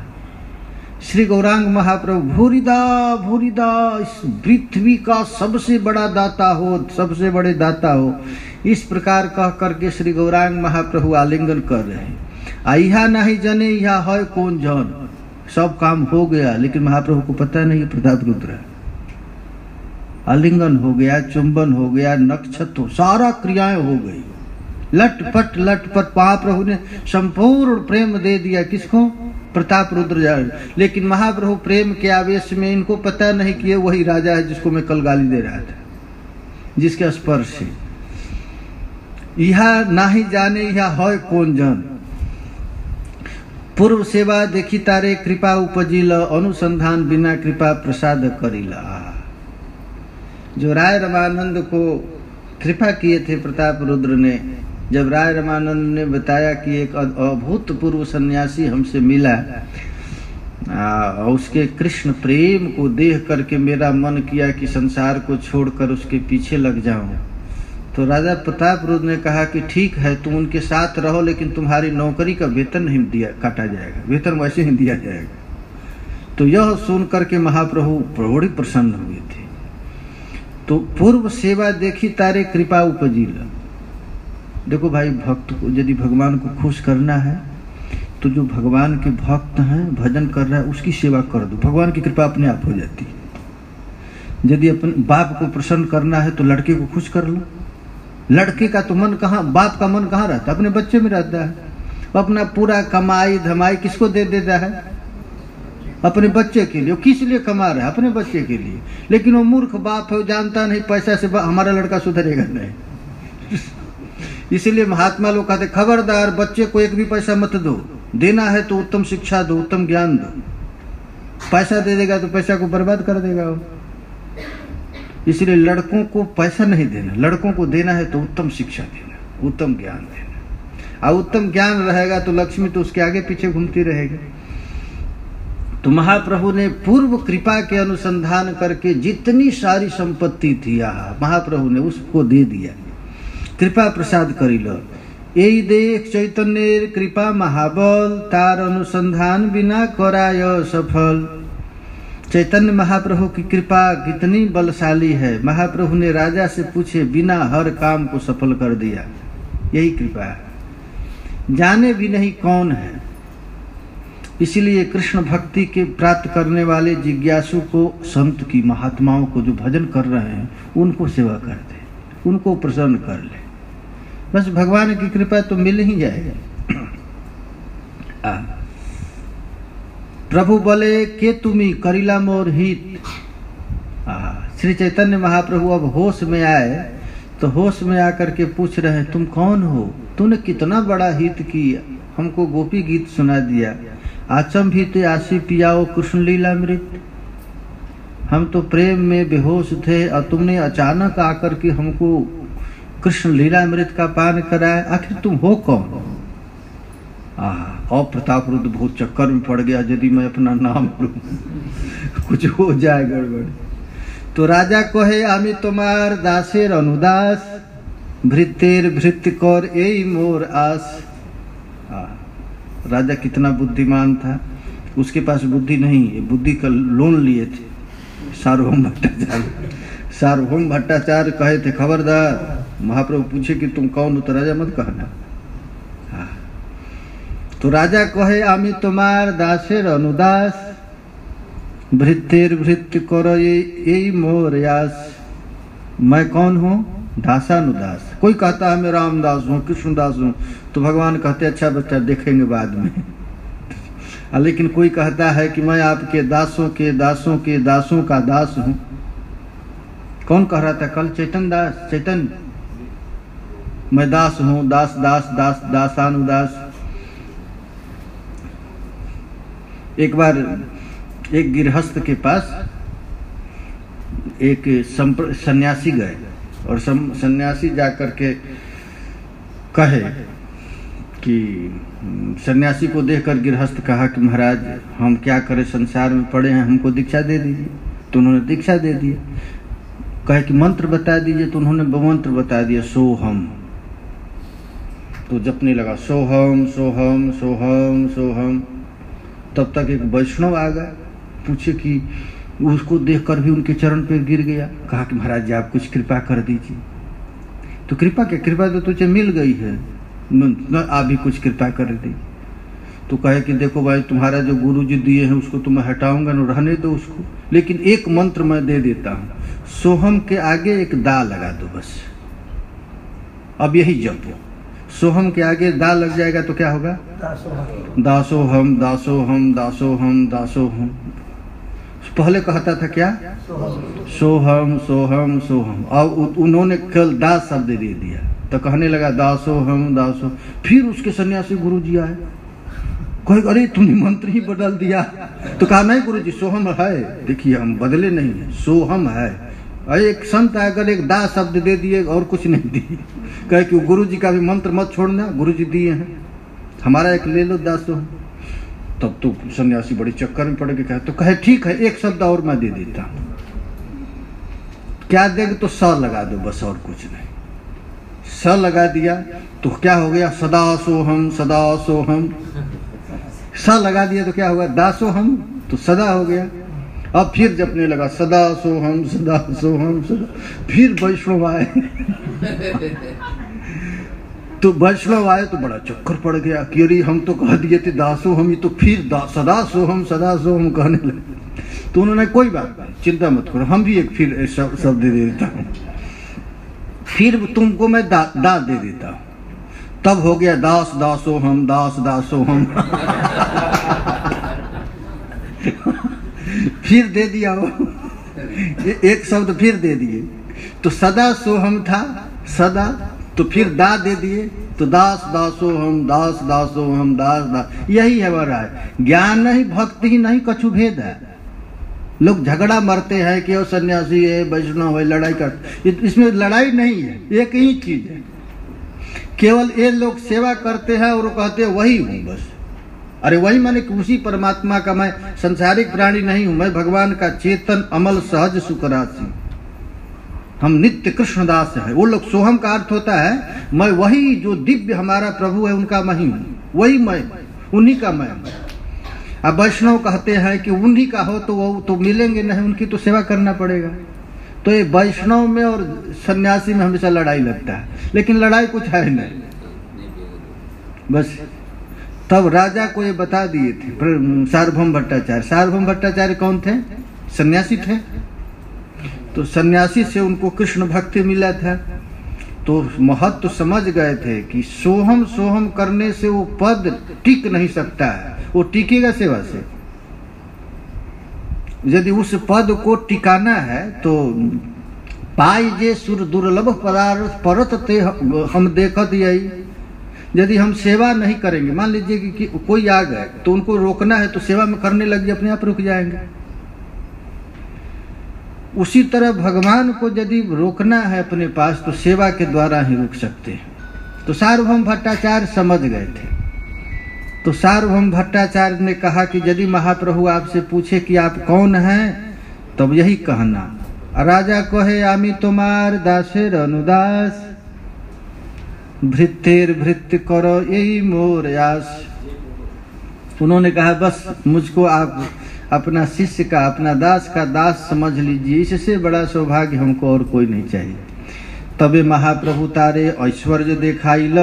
श्री गौरांग महाप्रभु भूरिदा भूरिदा, इस पृथ्वी का सबसे बड़ा दाता हो, सबसे बड़े दाता हो, इस प्रकार कह करके श्री गौरांग महाप्रभु आलिंगन कर रहे हैं। आइहा नहीं जने यह है कौन जन। सब काम हो गया, लेकिन महाप्रभु को पता नहीं प्रताप रुद्र है। आलिंगन हो गया, चुंबन हो गया, नक्षत्र, सारा क्रियाएं हो गई, लटपट लटपट। महाप्रभु ने संपूर्ण प्रेम दे दिया किसको? प्रताप रुद्र। लेकिन महाप्रभु प्रेम के आवेश में, इनको पता नहीं कि वही राजा है जिसको मैं कल गाली दे रहा था, जिसके स्पर्श से यह नाही जाने यह है कौन जन। पूर्व सेवा देखी तारे कृपा उपजिल, अनुसंधान बिना कृपा प्रसाद करिला। जो राय रमानंद को कृपा किए थे प्रताप रुद्र ने, जब राय रमानंद ने बताया कि एक अभूतपूर्व सन्यासी हमसे मिला, उसके कृष्ण प्रेम को देख करके मेरा मन किया कि संसार को छोड़कर उसके पीछे लग जाऊं, तो राजा प्रताप रुद्र ने कहा कि ठीक है, तुम उनके साथ रहो, लेकिन तुम्हारी नौकरी का वेतन नहीं काटा जाएगा, वेतन वैसे ही दिया जाएगा। तो यह सुन करके महाप्रभु बड़े प्रसन्न हुए थे। तो पूर्व सेवा देखी तारे कृपा उपजिल। देखो भाई, भक्त को यदि भगवान को खुश करना है तो जो भगवान के भक्त हैं, भजन कर रहा है, उसकी सेवा कर दो, भगवान की कृपा अपने आप हो जाती है। यदि अपन बाप को प्रसन्न करना है तो लड़के को खुश कर लो, लड़के का तो मन कहाँ, बाप का मन कहाँ रहता है? अपने बच्चे में रहता है। अपना पूरा कमाई धमाई किसको दे देता है? अपने बच्चे के लिए। किस लिए कमा रहा है? अपने बच्चे के लिए। लेकिन वो मूर्ख बाप है, वो जानता नहीं पैसा से हमारा लड़का सुधरेगा नहीं। इसीलिए महात्मा लोग कहते खबरदार, बच्चे को एक भी पैसा मत दो, देना है तो उत्तम शिक्षा दो, उत्तम ज्ञान दो। पैसा दे देगा तो पैसा को बर्बाद कर देगा वो। इसलिए लड़कों को पैसा नहीं देना, लड़कों को देना है तो उत्तम शिक्षा देना, उत्तम ज्ञान देना। और उत्तम ज्ञान रहेगा तो लक्ष्मी तो उसके आगे पीछे घूमती रहेगी। तो महाप्रभु ने पूर्व कृपा के अनुसंधान करके जितनी सारी संपत्ति थी महाप्रभु ने उसको दे दिया। कृपा प्रसाद करिल, यही देख चैतन्य कृपा महाबल, तार अनुसंधान बिना कराय सफल। चैतन्य महाप्रभु की कृपा कितनी बलशाली है। महाप्रभु ने राजा से पूछे बिना हर काम को सफल कर दिया। यही कृपा है, जाने भी नहीं कौन है। इसीलिए कृष्ण भक्ति के प्राप्त करने वाले जिज्ञासु को, संत की महात्माओं को जो भजन कर रहे हैं उनको सेवा कर दे, उनको प्रसन्न कर ले, बस भगवान की कृपा तो मिल ही जाएगा। प्रभु बोले के तुम्ही करिला मोर हित। श्री चैतन्य महाप्रभु अब होश में आए तो होश में आकर के पूछ रहे हैं तुम कौन हो? तूने कितना बड़ा हित किया, हमको गोपी गीत सुना दिया। आचंभित आशी पियाओ कृष्ण लीलामृत। हम तो प्रेम में बेहोश थे और तुमने अचानक आकर के हमको कृष्ण लीलामृत का पान कराया। आखिर तुम हो कौन? अप्रताप रुद्र बहुत चक्कर में पड़ गया, यदि मैं अपना नाम लूं कुछ हो जाए गड़बड़। तो राजा कहे आमी तुम्हार दासेर अनुदास, भृत्तेर भृत्य कर यही मोर आस। राजा कितना बुद्धिमान था, उसके पास बुद्धि नहीं, ये बुद्धि का लोन लिए थे सार्वभौम भट्टाचार्य। सार्वभौम भट्टाचार्य कहे थे खबरदार, महाप्रभु पूछे कि तुम कौन हो तो राजा मत कहना। तो राजा कहे आमी तुम्हार दासेर अनुदास, भृत्तेर भृत्य करो यही मोर यास। मैं कौन हूँ? दासानुदास। कोई कहता है मैं रामदास हूँ, कृष्णदास हूँ, तो भगवान कहते अच्छा बच्चा देखेंगे बाद में। लेकिन कोई कहता है कि मैं आपके दासों के दासों के दासों का दास हूँ। कौन कह रहा था कल? चैतन्य दास। चैतन्य मैं दास हूँ, दास दास दास दासानुदास। एक बार एक गृहस्थ के पास एक सन्यासी गए और सन्यासी जाकर के कहे कि सन्यासी को देखकर गृहस्थ कहा कि महाराज हम क्या करें, संसार में पड़े हैं, हमको दीक्षा दे दीजिए। तो उन्होंने दीक्षा दे दी। कहे कि मंत्र बता दीजिए, तो उन्होंने मंत्र बता दिया सोहम। तो जपने लगा सोहम सोहम सोहम सोहम। तब तक एक वैष्णव आ गया, पूछे कि उसको देखकर भी उनके चरण पे गिर गया। कहा कि महाराज जी आप कुछ कृपा कर दीजिए। तो कृपा क्या, कृपा तो तुझे मिल गई है, न आप भी कुछ कृपा कर दी। तो कहे कि देखो भाई तुम्हारा जो गुरु जी दिए हैं उसको तो मैं हटाऊंगा न, रहने दो उसको, लेकिन एक मंत्र मैं दे देता हूँ, सोहम के आगे एक दा लगा दो बस। अब यही जपो, सोहम के आगे दा लग जाएगा तो क्या होगा? दासोहम दासोहम दासोहम दासोहम। पहले कहता था क्या? सोहम सोहम सोहम। अब उन्होंने कल दास शब्द दे दिया तो कहने लगा दासोहम दासो। फिर उसके सन्यासी गुरु जी आए, कहे अरे तुमने मंत्र ही बदल दिया। तो कहा नहीं गुरु जी सोहम है, देखिए हम बदले नहीं है, सोहम है। एक संत आकर एक दास शब्द दे दिए और कुछ नहीं दिए। कहे कि गुरु जी का भी मंत्र मत छोड़ना, गुरु जी दिए हैं, हमारा एक ले लो दासोहम। तब तो सन्यासी बड़े चक्कर में पड़ के कहे, तो कहे ठीक है एक शब्द और मैं दे देता हूं। क्या देंगे? तो स लगा दो बस, और कुछ नहीं। स लगा दिया तो क्या हो गया? सदा सोहम सदा सोहम। स लगा दिया तो क्या हुआ? दासोहम, तो सदा हो गया। अब फिर जपने लगा सदा सोहम सदा सोहम सदा। फिर वैष्णव आए तो वैष्णव आए तो बड़ा चक्कर पड़ गया कि अरे हम तो कह दिए थे दासो हम, ये तो फिर सदा सोहम कहने लगे। तो उन्होंने कोई बात नहीं, चिंता मत करो, हम भी एक फिर शब्द दे देता हूँ। फिर तुमको मैं दास दे देता हूँ। तब हो गया दास दासो हम, दास दासो हम। फिर दे दिया वो, एक शब्द फिर दे दिए। तो सदा सोहम था, सदा, तो फिर दा दे दिए, तो दास दासो हम, दास दासो हम, दास दास। यही है महाराज, ज्ञान नहीं भक्ति ही नहीं, कछु भेद है। लोग झगड़ा मरते हैं कि वो सन्यासी है, वैष्णव है, लड़ाई करते, इसमें लड़ाई नहीं है, एक ही चीज है। केवल ये लोग सेवा करते हैं और कहते हैं वही हूँ बस। अरे वही माने कि उसी परमात्मा का, मैं संसारिक प्राणी नहीं हूं, मैं भगवान का चेतन अमल सहज सुखराशि, हम नित्य कृष्णदास है। वो लोग सोहम का अर्थ होता है मैं वही, जो दिव्य हमारा प्रभु है उनका मैं हूं, वही मैं, उन्हीं का मैं। अब वैष्णव कहते हैं कि उन्हीं का हो तो वो तो मिलेंगे नहीं, उनकी तो सेवा करना पड़ेगा। तो ये वैष्णव में और सन्यासी में हमेशा लड़ाई लगता है, लेकिन लड़ाई कुछ है नहीं बस। तब राजा को ये बता दिए थे सार्वभौम भट्टाचार्य। सार्वभौम भट्टाचार्य कौन थे? सन्यासी थे। तो सन्यासी से उनको कृष्ण भक्ति मिला था, तो महत्व तो समझ गए थे कि सोहम सोहम करने से वो पद टिक नहीं सकता है, वो टिकेगा सेवा से। यदि उस पद को टिकाना है तो पाई जे सुर दुर्लभ पदार्थ परत ते हम देखत यही। यदि हम सेवा नहीं करेंगे, मान लीजिए कि कोई आ गए तो उनको रोकना है, तो सेवा में करने लगे अपने आप रुक जाएंगे। उसी तरह भगवान को यदि रोकना है अपने पास तो सेवा के द्वारा ही रुक सकते हैं। तो सार्वभौम भट्टाचार्य समझ गए थे। तो सार्वभौम भट्टाचार्य ने कहा कि यदि महाप्रभु आपसे पूछे कि आप कौन हैं, तब यही कहना, राजा कहे आमी तुम्हार दासेर अनुदास, भृत्तेर भृत्य करो यही मोर आस। उन्होंने कहा बस मुझको आप अपना शिष्य का, अपना दास का दास समझ लीजिए, इससे बड़ा सौभाग्य हमको और कोई नहीं चाहिए। तबे महाप्रभु तारे ऐश्वर्य देखाइल,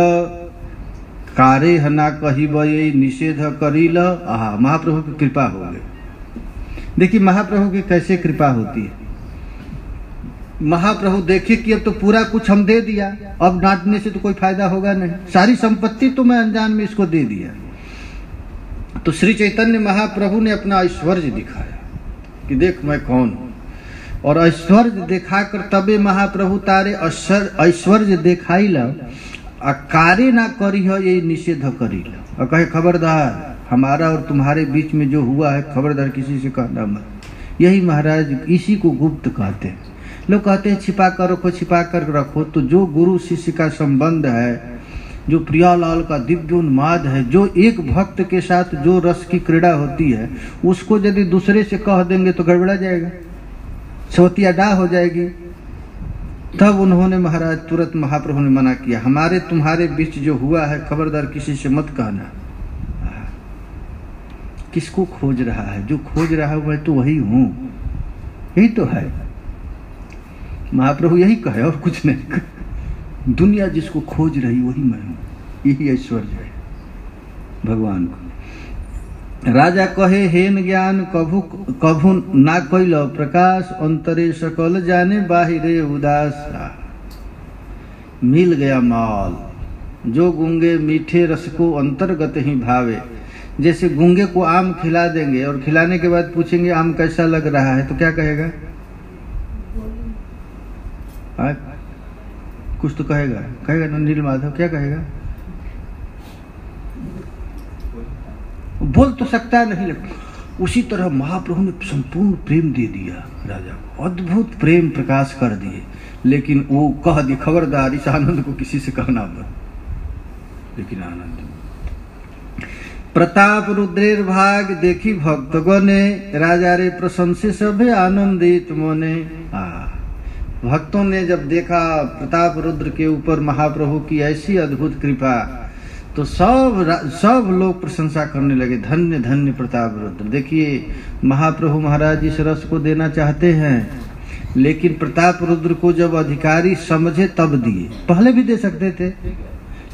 कारे हना कहिब ये निषेध करिल। महाप्रभु की कृपा हो गई। देखिए महाप्रभु की कैसे कृपा होती है। महाप्रभु देखिए कि अब तो पूरा कुछ हम दे दिया, अब डांटने से तो कोई फायदा होगा नहीं, सारी संपत्ति तो मैं अनजान में इसको दे दिया। तो श्री चैतन्य महाप्रभु ने अपना ऐश्वर्य दिखाया कि देख मैं कौन हूं, और ऐश्वर्य दिखाकर तबे महाप्रभु तारे ऐश्वर्य दिखाइल, कार्य ना करी हो ये निषेध करी। और कहे खबरदार, हमारा और तुम्हारे बीच में जो हुआ है खबरदार किसी से कहना मत। यही महाराज इसी को गुप्त कहते हैं। लोग कहते हैं छिपा कर रखो, छिपा कर रखो। तो जो गुरु शिष्य का संबंध है, जो प्रियालाल का दिव्य उन्माद है, जो एक भक्त के साथ जो रस की क्रीड़ा होती है, उसको यदि दूसरे से कह देंगे तो गड़बड़ा जाएगा, छोतिया डा हो जाएगी। तब उन्होंने महाराज तुरंत महाप्रभु ने मना किया, हमारे तुम्हारे बीच जो हुआ है खबरदार किसी से मत कहना। किसको खोज रहा है? जो खोज रहा है मैं तो वही हूं, यही तो है। महाप्रभु यही कहे और कुछ नहीं। दुनिया जिसको खोज रही वही मैं हूं, यही ऐश्वर्य है भगवान को। राजा कहे हेन ज्ञान कभू कभू ना कैल प्रकाश, अंतरे सकल जाने बाहिरे उदास। मिल गया माल, जो गूंगे मीठे रस को अंतर्गत ही भावे। जैसे गूंगे को आम खिला देंगे और खिलाने के बाद पूछेंगे आम कैसा लग रहा है, तो क्या कहेगा? कुछ तो कहेगा ना नील माधव, क्या कहेगा? बोल तो सकता नहीं, लगता। उसी तरह महाप्रभु ने संपूर्ण प्रेम दे दिया राजा को, अद्भुत प्रेम प्रकाश कर दिए। लेकिन वो कह दी खबरदार इस आनंद को किसी से कहना मत। लेकिन आनंद प्रताप रुद्रेर भाग देखी भक्तगणे, राजा रे प्रशंसे सभे आनंदित मोने। भक्तों ने जब देखा प्रताप रुद्र के ऊपर महाप्रभु की ऐसी अद्भुत कृपा, तो सब लोग प्रशंसा करने लगे, धन्य धन्य प्रताप रुद्र। देखिए महाप्रभु महाराज इस रस को देना चाहते हैं, लेकिन प्रताप रुद्र को जब अधिकारी समझे तब दिए। पहले भी दे सकते थे,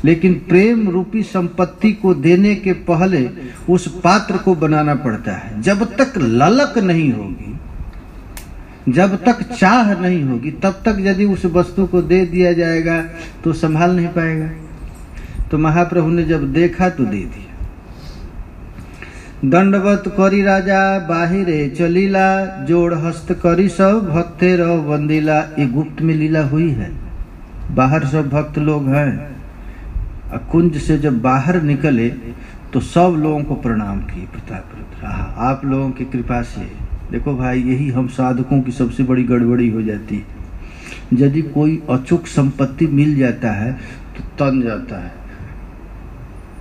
लेकिन प्रेम रूपी संपत्ति को देने के पहले उस पात्र को बनाना पड़ता है। जब तक ललक नहीं होगी, जब तक चाह नहीं होगी तब तक यदि उस वस्तु को दे दिया जाएगा तो संभाल नहीं पाएगा। तो महाप्रभु ने जब देखा तो दे दिया। दंडवत करी राजा बाहिरे चलीला, जोड़ हस्त करी सब भक्ते रहो बंदीला। ये गुप्त में लीला हुई है, बाहर सब भक्त लोग हैं। कुंज से जब बाहर निकले तो सब लोगों को प्रणाम किए। प्रताप आप लोगों की कृपा से देखो भाई, यही हम साधकों की सबसे बड़ी गड़बड़ी हो जाती है। यदि कोई अचूक संपत्ति मिल जाता है तो तन जाता है,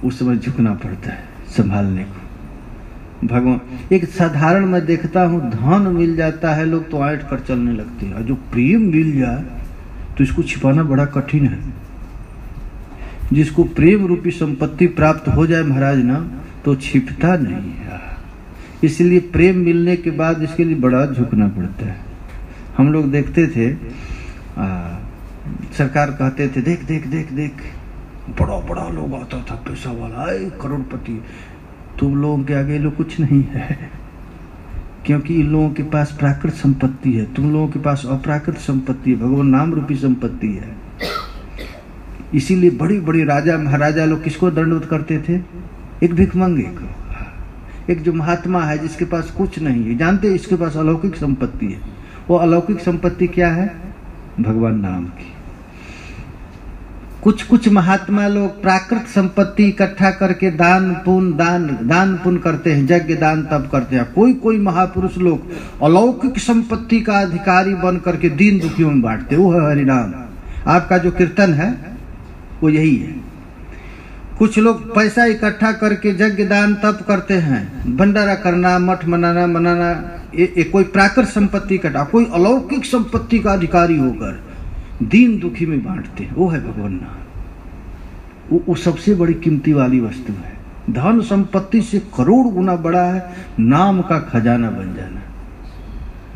उस समय झुकना पड़ता है संभालने को। भगवान एक साधारण मैं देखता हूँ, धन मिल जाता है लोग तो ऐंठ कर चलने लगते हैं, और जो प्रेम मिल जाए तो इसको छिपाना बड़ा कठिन है। जिसको प्रेम रूपी संपत्ति प्राप्त हो जाए महाराज ना, तो छिपता नहीं है। इसलिए प्रेम मिलने के बाद इसके लिए बड़ा झुकना पड़ता है। हम लोग देखते थे, सरकार कहते थे देख देख देख देख, बड़ा बड़ा लोग आता था, पैसा वाला, करोड़पति। तुम लोगों के आगे लोग कुछ नहीं है, क्योंकि इन लोगों के पास प्राकृत संपत्ति है, तुम लोगों के पास अप्राकृत संपत्ति है, भगवान नाम रूपी संपत्ति है। इसीलिए बड़ी बड़ी राजा महाराजा लोग किसको दंडवत करते थे? एक भिखमंगे को, एक जो महात्मा है जिसके पास कुछ नहीं है, जानते इसके पास अलौकिक संपत्ति है। वो अलौकिक संपत्ति क्या है? भगवान नाम की। कुछ कुछ महात्मा लोग प्राकृत संपत्ति इकट्ठा करके दान पुण्य करते हैं, यज्ञ दान तब करते हैं। कोई कोई महापुरुष लोग अलौकिक संपत्ति का अधिकारी बन करके दीन दुखियों में बांटते, वो है हरिनाम। आपका जो कीर्तन है वो यही है। कुछ लोग पैसा इकट्ठा करके यज्ञ दान तब करते हैं, भंडारा करना, मठ मनाना, ये कोई प्राकृत संपत्ति इकट्ठा। कोई अलौकिक संपत्ति का अधिकारी होकर दीन दुखी में बांटते हैं, वो है भगवान नाम। वो सबसे बड़ी कीमती वाली वस्तु है। धन संपत्ति से करोड़ गुना बड़ा है नाम का खजाना बन जाना,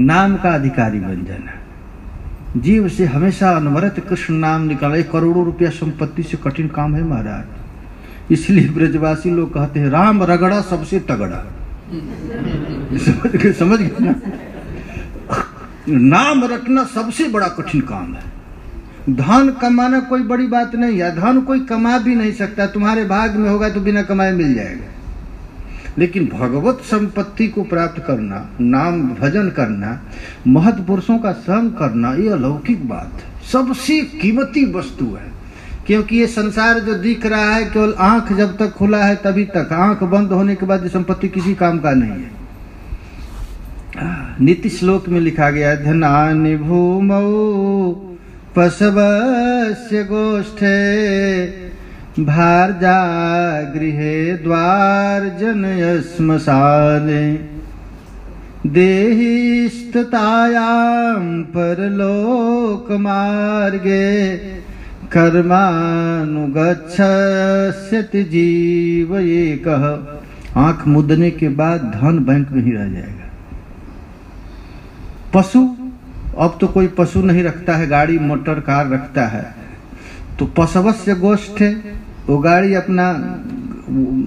नाम का अधिकारी बन जाना। जीव से हमेशा अनवरत कृष्ण नाम निकाला। करोड़ों रुपया संपत्ति से कठिन काम है महाराज। इसलिए ब्रजवासी लोग कहते हैं राम रगड़ा सबसे तगड़ा। समझ गए ना? नाम रखना सबसे बड़ा कठिन काम है। धन कमाना कोई बड़ी बात नहीं है, धन कोई कमा भी नहीं सकता, तुम्हारे भाग में होगा तो बिना कमाए मिल जाएगा। लेकिन भगवत संपत्ति को प्राप्त करना, नाम भजन करना, महत् पुरुषों का संग करना, ये अलौकिक बात है, सबसे कीमती वस्तु है। क्योंकि ये संसार जो दिख रहा है केवल आंख जब तक खुला है तभी तक, आंख बंद होने के बाद ये संपत्ति किसी काम का नहीं है। नीति श्लोक में लिखा गया, धनानि भूमौ पशवस्य गोष्ठे, भारजा गृहे द्वार जनय श्मशाने, देहि स्थितायां परलोक मार्गे, कर्मानुगच्छति जीव एकः। आंख मुदने के बाद धन बैंक में ही रह जाएगा। पशु, अब तो कोई पशु नहीं रखता है, गाड़ी मोटर कार रखता है, तो पशवस्य गोष्ठे, वो गाड़ी अपना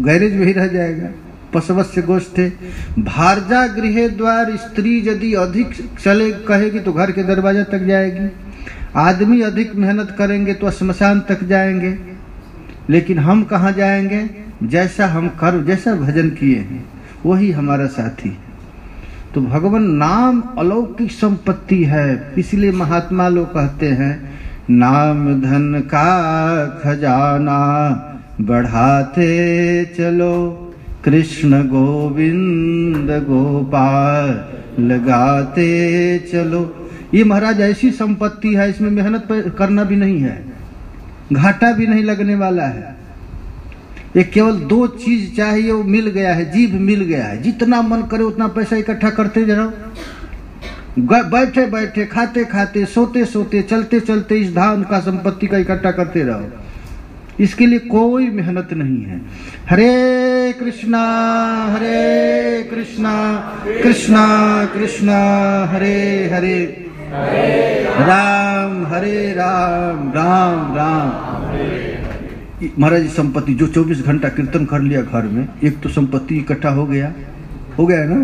गैरेज में ही रह जाएगा। पशवस्य गोष्ठे, भारजा गृहे द्वार, स्त्री यदि अधिक चले कहेगी तो घर के दरवाजा तक जाएगी। आदमी अधिक मेहनत करेंगे तो श्मशान तक जाएंगे। लेकिन हम कहाँ जाएंगे? जैसा हम कर्म, जैसा भजन किए हैं वही हमारा साथी। तो भगवान नाम अलौकिक संपत्ति है। इसलिए महात्मा लोग कहते हैं नाम धन का खजाना, बढ़ाते चलो कृष्ण गोविंद गोपाल लगाते चलो। ये महाराज ऐसी संपत्ति है, इसमें मेहनत करना भी नहीं है, घाटा भी नहीं लगने वाला है। ये केवल दो चीज चाहिए, वो मिल गया है, जीभ मिल गया है। जितना मन करे उतना पैसा इकट्ठा करते जाओ, बैठे बैठे, खाते खाते, सोते सोते, चलते चलते इस धाम का संपत्ति का इकट्ठा करते रहो। इसके लिए कोई मेहनत नहीं है। हरे कृष्णा कृष्णा कृष्णा हरे हरे, राम हरे राम राम राम। महाराज संपत्ति जो 24 घंटा कीर्तन कर लिया घर में, एक तो संपत्ति इकट्ठा हो गया ना।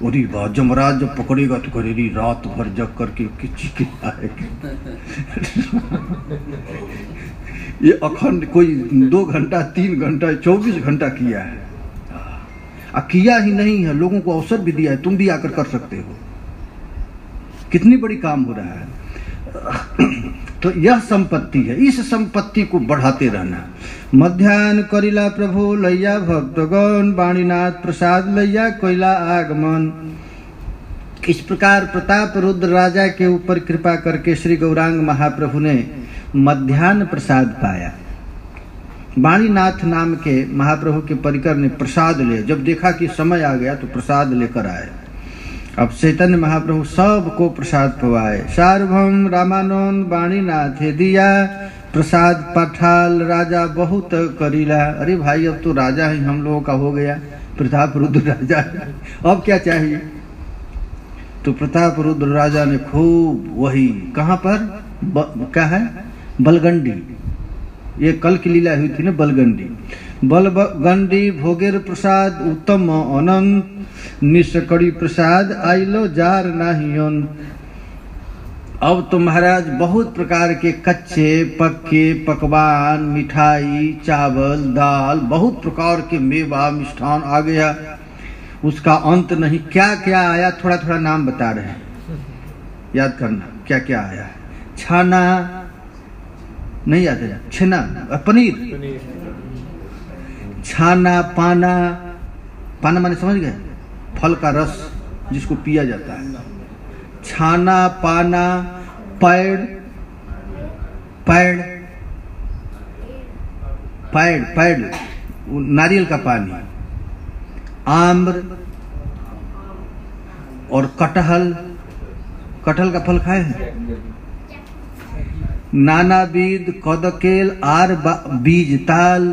अरे वाह, जमराज जब पकड़ेगा तो करेगी रात भर जग करके किसी ये अखंड कोई 2 घंटा 3 घंटा 24 घंटा किया है। किया ही नहीं है, लोगों को अवसर भी दिया है, तुम भी आकर कर सकते हो। कितनी बड़ी काम हो रहा है। तो यह संपत्ति है, इस संपत्ति को बढ़ाते रहना। मध्याह्न करिला प्रभु लैया भक्तगण, वाणीनाथ प्रसाद लैया कोयला आगमन। इस प्रकार प्रताप रुद्र राजा के ऊपर कृपा करके श्री गौरांग महाप्रभु ने मध्याह्न प्रसाद पाया। वाणीनाथ नाम के महाप्रभु के परिकर ने प्रसाद लिया। जब देखा कि समय आ गया तो प्रसाद लेकर आए। अब चैतन्य महाप्रभु सबको प्रसाद पवाए। सार्वभौम रामानंद वाणीनाथ दिया प्रसाद पठाल, राजा बहुत करीला। अरे भाई, अब तो राजा ही हम लोगों का हो गया, प्रताप रुद्र राजा, अब क्या चाहिए। तो प्रताप रुद्र राजा ने खूब वही, कहाँ पर क्या है, बलगंडी, ये कल की लीला हुई थी ना, बलगंडी। बलगंडी भोगेर प्रसाद उत्तम अनंत, निष्कड़ी प्रसाद आइलो जार नाहियन। अब तो महाराज बहुत प्रकार के कच्चे पक्के पकवान, मिठाई, चावल, दाल, बहुत प्रकार के मेवा मिष्ठान आ गया, उसका अंत नहीं। क्या क्या आया, थोड़ा थोड़ा नाम बता रहे हैं, याद करना क्या क्या आया। छाना नहीं याद है, छेना, पनीर, छाना, पाना, पाना माने समझ गए, फल का रस जिसको पिया जाता है। छाना, पाना, पैड़, पैड़, पैड़, पैड़, नारियल का पानी, आम्र और कटहल, कटहल का फल खाए हैं। नानाविध कदकेल आर बीज ताल,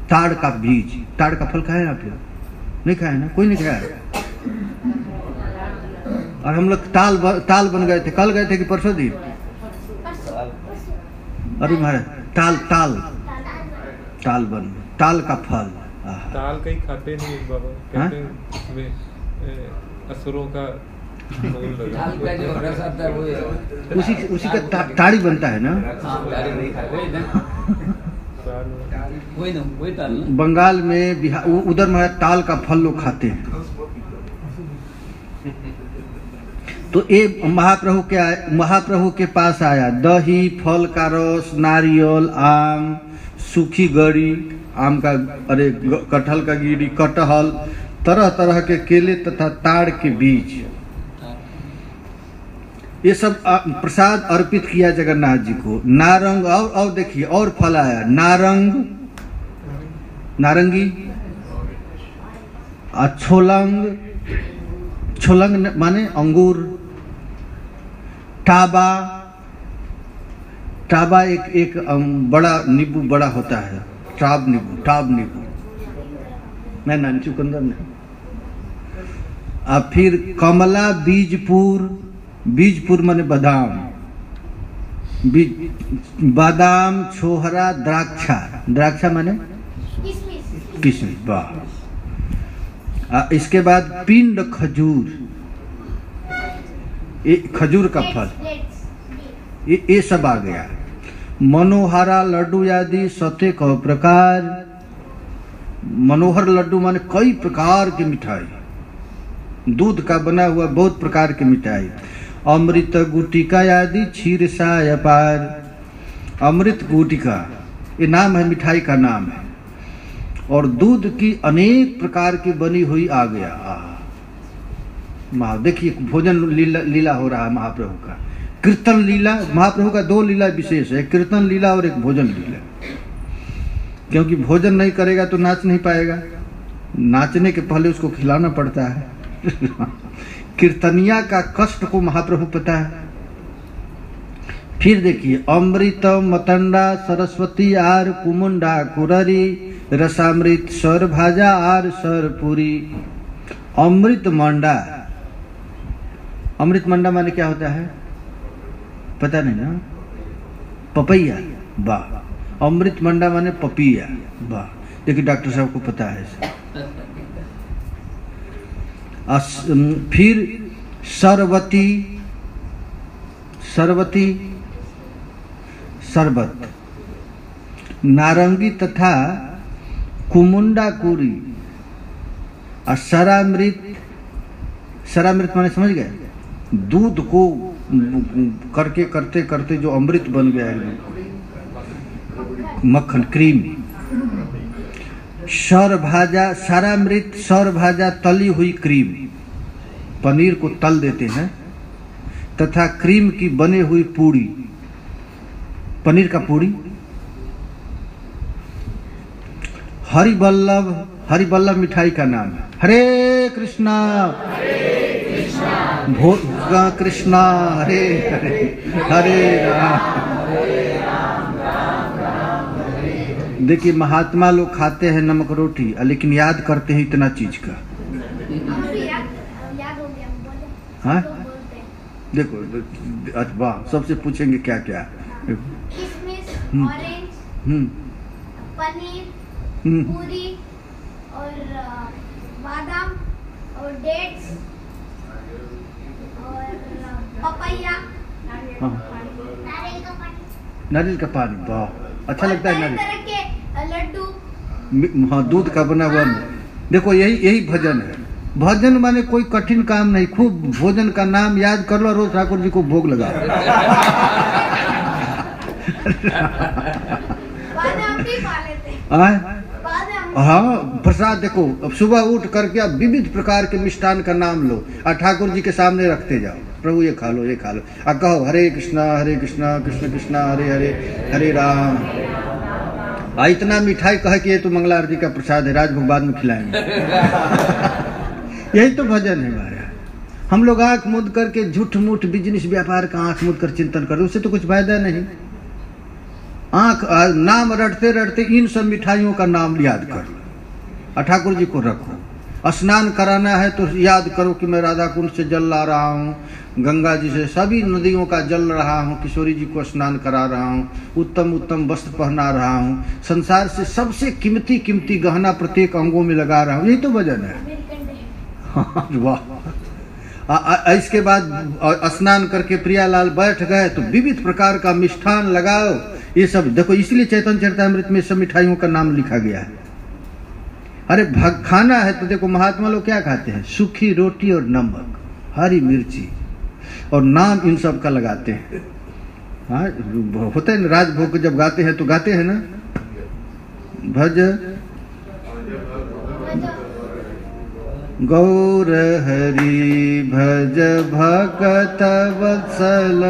ताड़ का बीज, ताड़ का फल खाए आप लोग? नहीं खाए ना, कोई नहीं खाया। और हम लोग ताल बन गए थे, कल गए थे कि परसों दिन? अरे महाराज, ताल ताल ताल बन, ताल का फल। ताल कहीं खाते नहीं बाबा, कहते हैं असुरों का उसी का ताड़ी बनता है ना। बंगाल में, बिहार, उधर महाराज ताल का फल लोग खाते हैं। तो ये महाप्रभु के पास आया, दही, फल का रस, नारियल, आम, सूखी गरी, आम का, अरे कटहल का गिरी, कटहल, तरह तरह के केले तथा ताड़ के बीज, ये सब प्रसाद अर्पित किया जगन्नाथ जी को। नारंग, और देखिए और फल आया, नारंग, नारंगी, छोलंग, छोलंग माने अंगूर, टाबा, टाबा एक बड़ा नींबू बड़ा होता है, टाब नींबू, टाब नींबू, नहीं चुकंदर नहीं। फिर कमला, बीजपुर, बीजपुर माने बादाम, बादाम, छोहरा, द्राक्षा, द्राक्षा माने किशमिश, वाह। इसके बाद पिंड खजूर, खजूर का फल, ये सब आ गया। मनोहरा लड्डू आदि सते कौ प्रकार, मनोहर लड्डू माने कई प्रकार की मिठाई, दूध का बना हुआ बहुत प्रकार की मिठाई। अमृत गुटिका आदि क्षीर साय पार, अमृत गुटिका ये नाम है, मिठाई का नाम है। और दूध की अनेक प्रकार की बनी हुई आ गया। देखिए भोजन लीला हो रहा है महाप्रभु का। कीर्तन लीला, महाप्रभु का 2 लीला विशेष है, कीर्तन लीला और एक भोजन लीला। क्योंकि भोजन नहीं करेगा तो नाच नहीं पाएगा, नाचने के पहले उसको खिलाना पड़ता है। कीर्तनिया का कष्ट को महाप्रभु पता है। फिर देखिए, अमृत मतंडा सरस्वती आर कुमुंडा कुररी, रसामृत सर भाजा आर सर पूरी। अमृत मंडा, अमृत मंडा माने क्या होता है पता नहीं ना? पपैया, वाह। अमृत मंडा माने पपैया, वाह। देखिए डॉक्टर साहब को पता है। फिर सरवती सरवती शरबत, नारंगी तथा कुमुंडा कुरी और सरामृत। सरामृत माने समझ गए, दूध को करके करते करते जो अमृत बन गया है, मक्खन क्रीम। सर भाजा, सरामृत सर भाजा तली हुई क्रीम, पनीर को तल देते हैं, तथा क्रीम की बने हुई पूड़ी, पनीर का पूड़ी। हरिवल्लभ, हरिवल्लभ मिठाई का नाम है। हरे कृष्णा भोगा कृष्णा हरे हरे, हरे राम। देखिए महात्मा लोग खाते हैं नमक रोटी, लेकिन याद करते हैं इतना चीज का। हाँ देखो, वाह, सबसे पूछेंगे क्या क्या। किशमिश, ऑरेंज, पनीर, पूरी और बादाम और डेट्स और पपैया, नारियल का पानी। वाह, अच्छा लगता है नारियल। तरह के लड्डू। हाँ, दूध का बना हुआ। देखो यही भजन है। भजन माने कोई कठिन काम नहीं, खूब भोजन का नाम याद कर लो, रोज ठाकुर जी को भोग लगाओ। हाँ, प्रसाद देखो, अब सुबह उठ करके अब विविध प्रकार के मिष्ठान का नाम लो और ठाकुर जी के सामने रखते जाओ, प्रभु ये खा लो, ये खा लो, और कहो हरे कृष्णा कृष्ण कृष्णा हरे हरे, हरे राम। इतना मिठाई कहे कि ये तो मंगला आरती का प्रसाद है, राजभोग बाद में खिलाएंगे। यही तो भजन है हमारा। हम लोग आंख मूंद करके झूठ मूठ बिजनेस व्यापार का आंख मूंद कर चिंतन करो, उससे तो कुछ फायदा नहीं। आंख नाम रटते रटते इन सब मिठाइयों का नाम याद करो, ठाकुर जी को रखो। स्नान कराना है तो याद करो कि मैं राधा कुंड से जल ला रहा हूँ, गंगा जी से सभी नदियों का जल रहा हूँ, किशोरी जी को स्नान करा रहा हूँ, उत्तम उत्तम वस्त्र पहना रहा हूँ, संसार से सबसे कीमती कीमती गहना प्रत्येक अंगों में लगा रहा हूँ। यही तो भजन है। वाह। इसके बाद स्नान करके प्रियालाल बैठ गए तो विविध प्रकार का मिष्ठान लगाओ। ये सब देखो, इसलिए चैतन्य चरितामृत में सब मिठाइयों का नाम लिखा गया है। अरे खाना है तो देखो महात्मा लोग क्या खाते हैं, सूखी रोटी और नमक, हरी मिर्ची, और नाम इन सब का लगाते हैं। हाँ, होता है ना, राजभोग जब गाते हैं तो गाते हैं ना, भज गौर हरि भज भगत वत्सल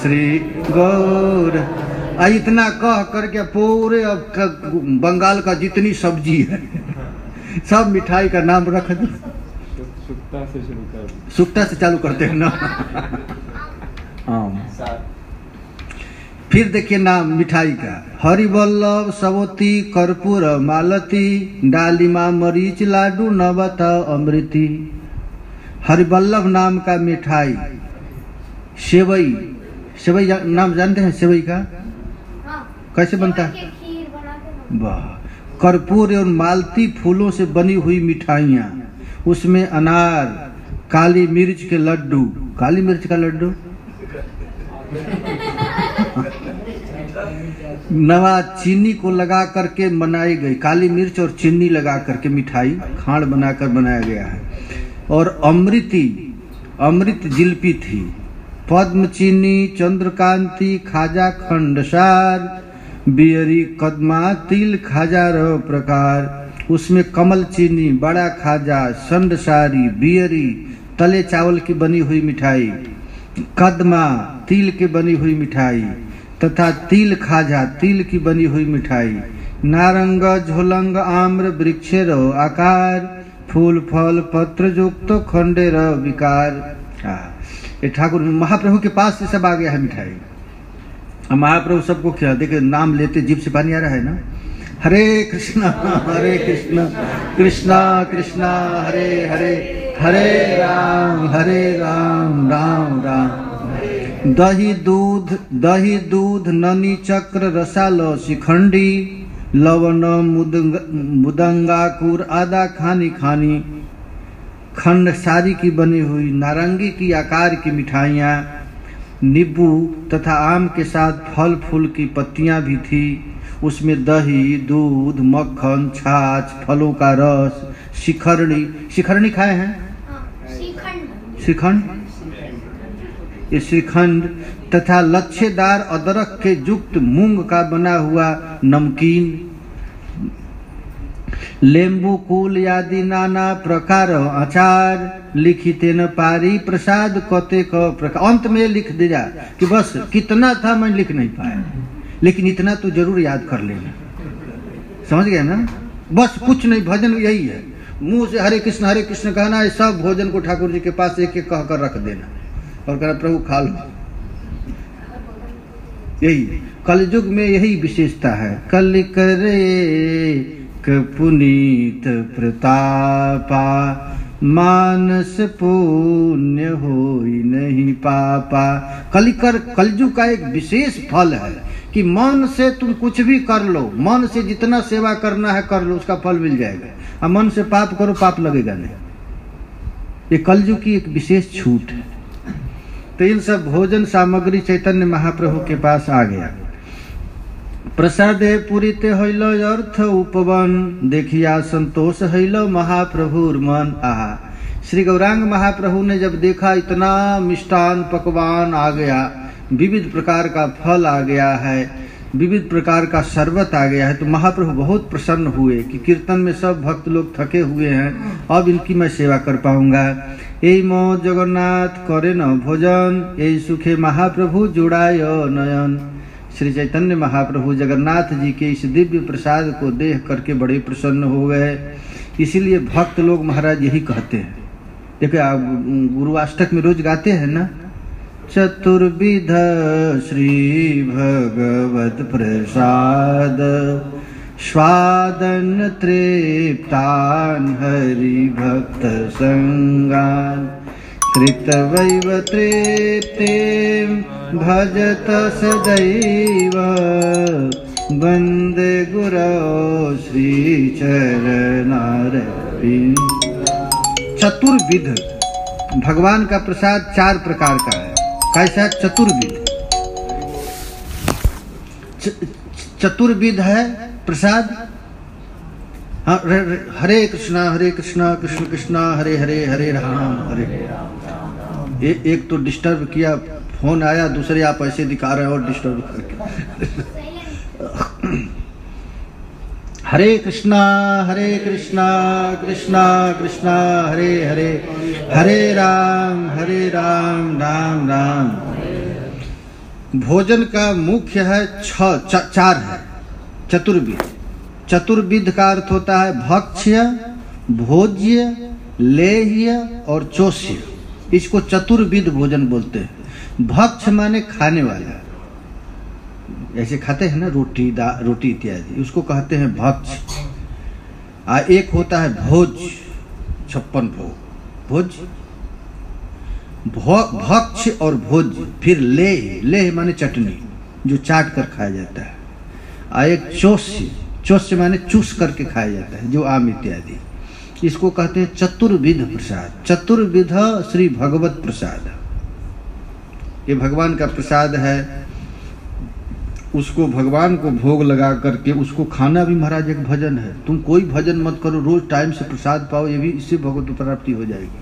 श्री गौर। इतना कह करके पूरे अब बंगाल का जितनी सब्जी है सब मिठाई का नाम रख दो। सुक्ता से शुरू कर, सुक्ता से चालू करते हैं ना। फिर देखिए नाम मिठाई का, हरिवल्लभ सवती कर्पूर मालती, डालिमा मरीच लाडू नवता अमृति। हरिवल्लभ नाम का मिठाई, सेवई, सेवई नाम जानते हैं सेवई का? कैसे बनता है? वाह। कर्पूर और मालती फूलों से बनी हुई मिठाइयाँ, उसमें अनार, काली मिर्च के लड्डू, काली मिर्च का लड्डू, नवा चीनी को लगा करके बनाई गई, काली मिर्च और चीनी लगा करके मिठाई खांड बनाकर बनाया गया है। और अमृति, अमृत जिलपी थी, पद्म चीनी, चंद्रकांति, खाजा खंडसार, बियरी कदमा, तिल खाजा रह प्रकार, उसमें कमल चीनी, बड़ा खाजा, संडसारी, बियरी तले चावल की बनी हुई मिठाई, कदमा तिल की बनी हुई मिठाई, तथा तिल खाजा तिल की बनी हुई मिठाई, नारंग झोलंग आम्र वृक्षेर आकार, फूल फल पत्र युक्त खंडेर विकार। ये ठाकुर महाप्रभु के पास से सब आ गया है मिठाई। महाप्रभु सबको खिला, देखिए नाम लेते जीभ से पानी आ रहा है ना। हरे कृष्णा कृष्णा कृष्णा हरे हरे, हरे राम राम राम। दही दूध ननी चक्र रसाल शिखंडी, लवण मुदंगाकुर आदा खानी खानी, खंडसारी की बनी हुई नारंगी की आकार की मिठाइयाँ, नींबू तथा आम के साथ फल फूल की पत्तियां भी थी। उसमें दही, दूध, मक्खन, छाछ, फलों का रस, शिखरणी खाए हैं? श्रीखंड, ये श्रीखंड तथा लच्छेदार अदरक के युक्त मूंग का बना हुआ नमकीन, लेम्बू कुल आदि नाना प्रकार अचार, लिखितेन पारी प्रसाद कतेक प्रकार। अंत में लिख दिया कि बस कितना था मैं लिख नहीं पाया, लेकिन इतना तो जरूर याद कर लेना। समझ गए ना? बस कुछ नहीं, भजन यही है, मुंह से हरे कृष्ण कहना है। सब भोजन को ठाकुर जी के पास एक एक कहकर रख देना और कहना प्रभु खा लो। यही कलयुग में यही विशेषता है। कल करे पुनीत प्रतापा, मानस पुण्य होई नहीं पापा। कलयुग का एक विशेष फल है कि मन से तुम कुछ भी कर लो, मन से जितना सेवा करना है कर लो, उसका फल मिल जाएगा। और मन से पाप करो, पाप लगेगा नहीं। ये कलयुग की एक विशेष छूट है। तो इन सब भोजन सामग्री चैतन्य महाप्रभु के पास आ गया। प्रसादे पूरिते हईल अर्थ उपवन, देखिया संतोष हईल महाप्रभुर मन। आहा, श्री गौरांग महाप्रभु ने जब देखा इतना मिष्टान पकवान आ गया, विविध प्रकार का फल आ गया है, विविध प्रकार का शरबत आ गया है, तो महाप्रभु बहुत प्रसन्न हुए कि कीर्तन में सब भक्त लोग थके हुए हैं, अब इनकी मैं सेवा कर पाऊंगा। यही मो जगन्नाथ करे न भोजन, यही सुखे महाप्रभु जुड़ाय नयन। श्री चैतन्य महाप्रभु जगन्नाथ जी के इस दिव्य प्रसाद को देख करके बड़े प्रसन्न हो गए। इसीलिए भक्त लोग महाराज यही कहते हैं, देखिए आप गुरुवाष्टक में रोज गाते हैं ना, चतुर्विध श्री भगवत प्रसाद, स्वादन तृप्तान हरि भक्त संगान, कृतवैव तृप्तिं भजत सदैव, वंदे गुरो श्री चरणारविंद। चतुर्विध भगवान का प्रसाद 4 प्रकार का है। कैसा? चतुर्विध। चतुर्विध है प्रसाद। हरे कृष्णा कृष्ण कृष्ण हरे हरे, हरे राम हरे राम। एक तो डिस्टर्ब किया, फोन आया, दूसरे आप ऐसे दिखा रहे हैं और डिस्टर्ब करके। हरे कृष्णा कृष्णा कृष्णा हरे हरे, हरे राम राम राम। भोजन का मुख्य है 4 है चतुर्विध। चतुर्विध का अर्थ होता है भक्ष्य, भोज्य, लेह्य और चोष्य। इसको चतुर्विध भोजन बोलते हैं। भक्ष्य माने खाने वाला, ऐसे खाते हैं ना रोटी इत्यादि, उसको कहते हैं भक्ष्य। एक होता है भोज, 56 भोग, भोज, भक्ष्य और भोज। फिर लेह माने चटनी, जो चाट कर खाया जाता है। एक चोष्य माने चूस करके खाया जाता है, जो आम इत्यादि। इसको कहते हैं चतुर्विध प्रसाद। चतुर्विध श्री भगवत प्रसाद, ये भगवान का प्रसाद है। उसको भगवान को भोग लगा करके उसको खाना भी महाराज एक भजन है। तुम कोई भजन मत करो, रोज टाइम से प्रसाद पाओ, ये भी इससे भगवत प्राप्ति हो जाएगी।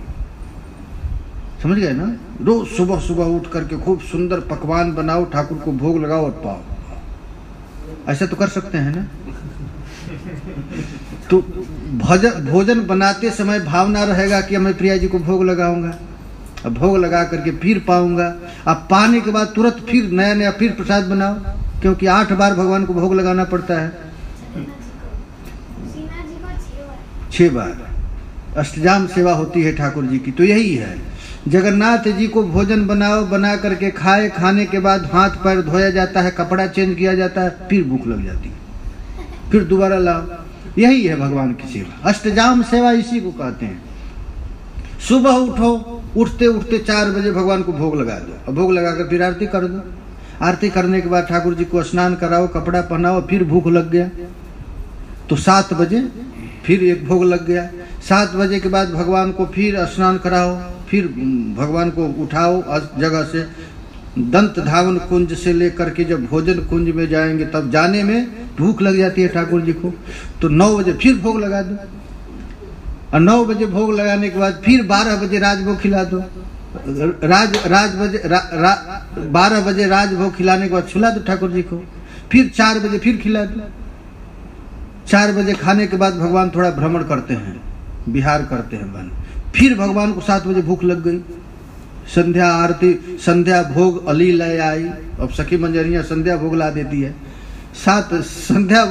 समझ गए ना? रोज सुबह सुबह उठ करके खूब सुंदर पकवान बनाओ, ठाकुर को भोग लगाओ और पाओ। ऐसा तो कर सकते हैं ना? तो भोजन बनाते समय भावना रहेगा कि मैं प्रिया जी को भोग लगाऊंगा, अब भोग लगा करके फिर पाऊंगा। अब पाने के बाद तुरंत फिर नया फिर प्रसाद बनाओ, क्योंकि 8 बार भगवान को भोग लगाना पड़ता है। 6 बार अष्टजाम सेवा होती है ठाकुर जी की। तो यही है, जगन्नाथ जी को भोजन बनाओ, बना करके खाए, खाने के बाद हाथ पैर धोया जाता है, कपड़ा चेंज किया जाता है, फिर भूख लग जाती है, फिर दोबारा लाओ। यही है भगवान की सेवा, अष्टजाम सेवा इसी को कहते हैं। सुबह उठो, उठते उठते 4 बजे भगवान को भोग लगा दो, और भोग लगाकर फिर आरती कर दो। आरती करने के बाद ठाकुर जी को स्नान कराओ, कपड़ा पहनाओ, फिर भूख लग गया तो 7 बजे फिर एक भोग लग गया। 7 बजे के बाद भगवान को फिर स्नान कराओ, फिर भगवान को उठाओ जगह से, दंत धावन कुंज से लेकर के जब भोजन कुंज में जाएंगे तब जाने में भूख लग जाती है ठाकुर जी को, तो 9 बजे फिर भोग लगा दो, और 9 बजे भोग लगाने के बाद फिर 12 बजे राजभोग खिला दो। 12 बजे राजभोग खिलाने के बाद छुला दो ठाकुर जी को, फिर 4 बजे फिर खिला दो। 4 बजे खाने के बाद भगवान थोड़ा भ्रमण करते हैं, विहार करते हैं मन, फिर भगवान को 7 बजे भूख लग गई, संध्या आरती, संध्या भोग अली लय आई। अब सखी मंजरियां संध्या भोग ला देती है। 7 संध्या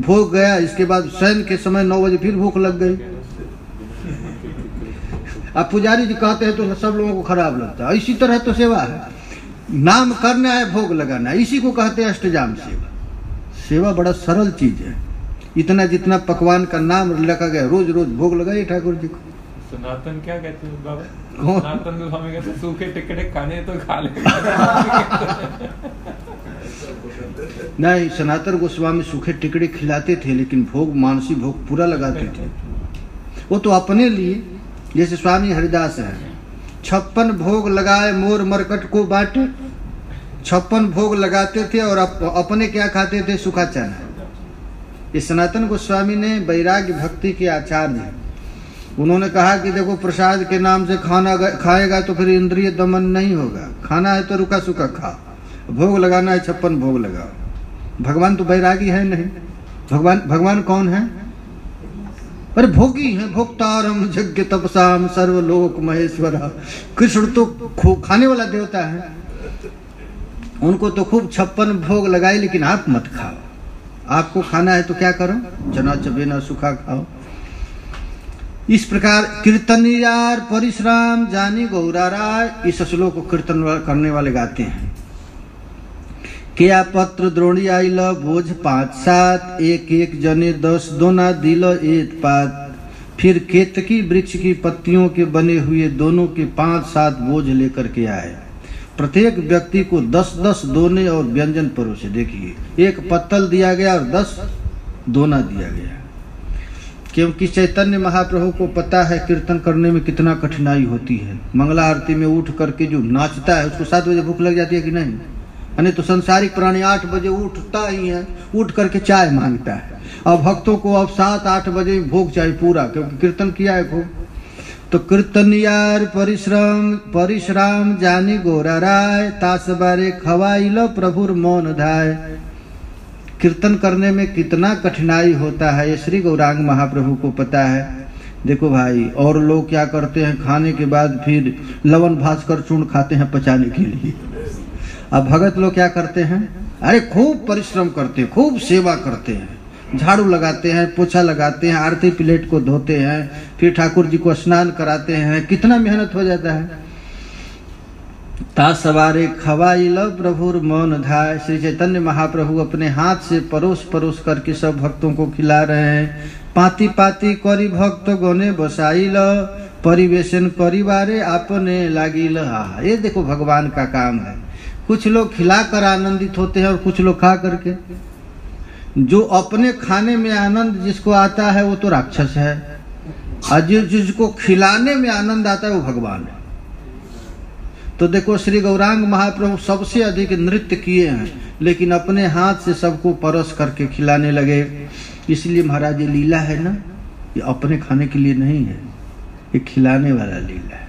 भोग गया, इसके बाद शयन के समय 9 बजे फिर भूख लग गई। अब पुजारी जी कहते हैं तो सब लोगों को खराब लगता है। इसी तरह तो सेवा है, नाम करना है, भोग लगाना है, इसी को कहते हैं अष्टजाम सेवा। सेवा बड़ा सरल चीज है। इतना जितना पकवान का नाम लगा गया, रोज रोज भोग लगाइए ठाकुर जी को। सनातन क्या कहते हैं बाबा? सनातन गोस्वामी कहते हैं सूखे टिकटे खाने तो खा ले। नहीं, सनातन गोस्वामी सूखे टिकड़े खिलाते थे, लेकिन भोग मानसी भोग पूरा लगाते थे। वो तो अपने लिए, जैसे स्वामी हरिदास है, 56 भोग लगाए मोर मरकट को बांटे। 56 भोग लगाते थे और अपने क्या खाते थे? सूखा चना। ये सनातन गोस्वामी ने वैराग्य भक्ति के आचार्य हैं। उन्होंने कहा कि देखो, प्रसाद के नाम से खाना खाएगा तो फिर इंद्रिय दमन नहीं होगा, खाना है तो रुका सूखा खाओ, भोग लगाना है 56 भोग लगाओ। भगवान तो वैरागी है नहीं। भगवान कौन है? अरे भोगी है, भोक्तारम यज्ञ तपसाम सर्वलोक महेश्वर। कृष्ण तो खाने वाला देवता है, उनको तो खूब 56 भोग लगाए, लेकिन आप मत खाओ। आपको खाना है तो क्या करो? चना चबेना सूखा खाओ। इस प्रकार कीर्तनियार परिश्रम जानी गौरा राय, इस श्लोक को कीर्तन करने वाले गाते हैं। क्या पत्र द्रोणी आइल बोझ 5-7, 1-1 जने 10 दोना दिल 1 पात। फिर केतकी वृक्ष की पत्तियों के बने हुए दोनों के 5-7 बोझ लेकर के आए। प्रत्येक व्यक्ति को 10-10 दोने और व्यंजन परोसे। देखिए, 1 पत्तल दिया गया और 10 दोना दिया गया, क्योंकि चैतन्य महाप्रभु को पता है कीर्तन करने में कितना कठिनाई होती है। मंगला आरती में उठ करके जो नाचता है उसको 7 बजे भूख लग जाती है कि नहीं? यानी तो संसारिक प्राणी 8 बजे उठता ही है, उठ करके चाय मांगता है। अब भक्तों को अब 7-8 बजे भोग चाहिए पूरा, क्योंकि कीर्तन किया है खूब। तो कीर्तनियार परिश्रम जानी गोरा राय, तास बारे खवाइल प्रभुर मौन धाय। कीर्तन करने में कितना कठिनाई होता है ये श्री गौरांग महाप्रभु को पता है। देखो भाई, और लोग क्या करते हैं, खाने के बाद फिर लवण भास्कर चूर्ण खाते हैं पचाने के लिए। अब भगत लोग क्या करते हैं? अरे खूब परिश्रम करते हैं, खूब सेवा करते हैं, झाड़ू लगाते हैं, पोछा लगाते हैं, आरती प्लेट को धोते हैं, फिर ठाकुर जी को स्नान कराते हैं। कितना मेहनत हो जाता है। ता सवारे खवाइल प्रभुर मौन धाय। श्री चैतन्य महाप्रभु अपने हाथ से परोस करके सब भक्तों को खिला रहे हैं। पाती पाती करी भक्त गने बसाइल, परिवेशन करिवारे आपने लागिल। ये देखो भगवान का काम है। कुछ लोग खिलाकर आनंदित होते हैं और कुछ लोग खा करके। जो अपने खाने में आनंद जिसको आता है वो तो राक्षस है, और जिसको खिलाने में आनंद आता है वो भगवान है। तो देखो, श्री गौरांग महाप्रभु सबसे अधिक नृत्य किए हैं, लेकिन अपने हाथ से सबको परस करके खिलाने लगे। इसलिए महाराज ये लीला है ना, ये अपने खाने के लिए नहीं है, ये खिलाने वाला लीला है।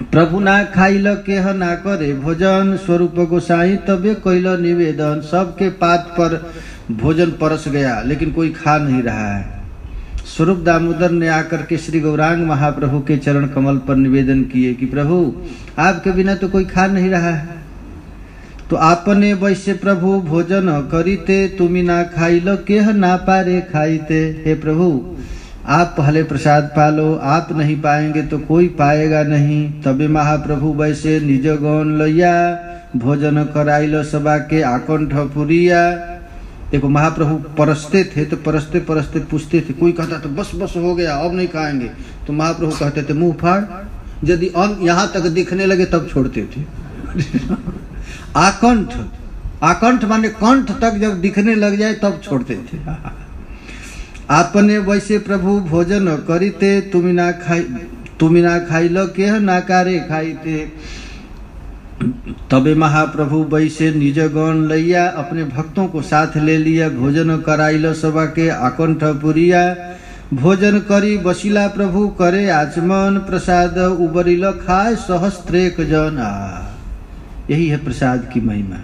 प्रभु ना खाइल केह ना करे भोजन, स्वरूप गोसाई तबे कैल निवेदन। सबके पात पर भोजन परस गया, लेकिन कोई खा नहीं रहा है। स्वरूप दामोदर ने आकर के श्री गौरांग महाप्रभु के चरण कमल पर निवेदन किए कि प्रभु, आपके बिना तो कोई खा नहीं रहा है। तो आपने वैसे प्रभु भोजन करीते, तुमी ना खाइल केह ना पारे खाइते। हे प्रभु, आप पहले प्रसाद पालो, आप नहीं पाएंगे तो कोई पाएगा नहीं। तबे महाप्रभु वैसे निज गौन लैया, भोजन कराइल सबा के आकंठ पुरिया। देखो, महाप्रभु परसते थे तो परसते परसते पूछते थे। कोई कहता तो बस बस हो गया, अब नहीं खाएंगे, तो महाप्रभु कहते थे मुंह फाड़। यदि अन्न यहाँ तक दिखने लगे तब छोड़ते थे। आकंठ माने कंठ तक जब दिखने लग जाए तब छोड़ते थे। आपने वैसे प्रभु भोजन करीते, तुमी ना खाइल के नाकारे खाईते। तबे महाप्रभु वैसे निज गण लैया, अपने भक्तों को साथ ले लिया। भोजन कराइल सभा के आकंठ पुरिया, भोजन करी बसिला प्रभु करे आचमन। प्रसाद उबरिल खाए सहस्त्रेक जन। यही है प्रसाद की महिमा।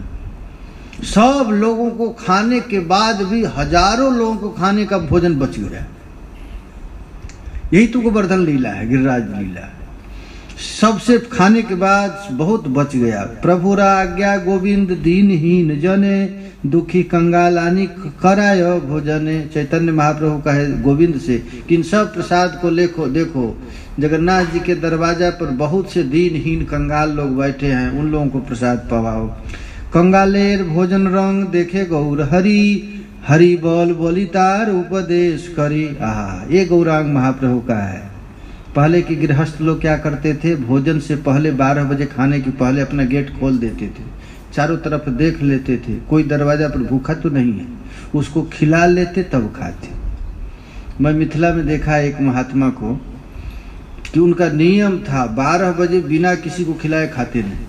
सब लोगों को खाने के बाद भी हजारों लोगों को खाने का भोजन बच गया। यही तो गोवर्धन लीला है, गिरिराज लीला। सबसे खाने के बाद बहुत बच गया। प्रभु आज्ञा गोविंद दीनहीन जने, दुखी कंगालानी कराय भोजने। चैतन्य महाप्रभु कहे गोविंद से कि इन सब प्रसाद को देखो जगन्नाथ जी के दरवाजा पर बहुत से दीनहीन कंगाल लोग बैठे हैं, उन लोगों को प्रसाद पवाओ। कंगालेर भोजन रंग देखे गौर हरि, हरि बोल बोलितार उपदेश करी। ये गौरांग महाप्रभु का है। पहले के गृहस्थ लोग क्या करते थे, भोजन से पहले 12 बजे खाने के पहले अपना गेट खोल देते थे, चारों तरफ देख लेते थे कोई दरवाजा पर भूखा तो नहीं है, उसको खिला लेते तब खाते। मैं मिथिला में देखा एक महात्मा को कि उनका नियम था 12 बजे बिना किसी को खिलाए खाते नहीं।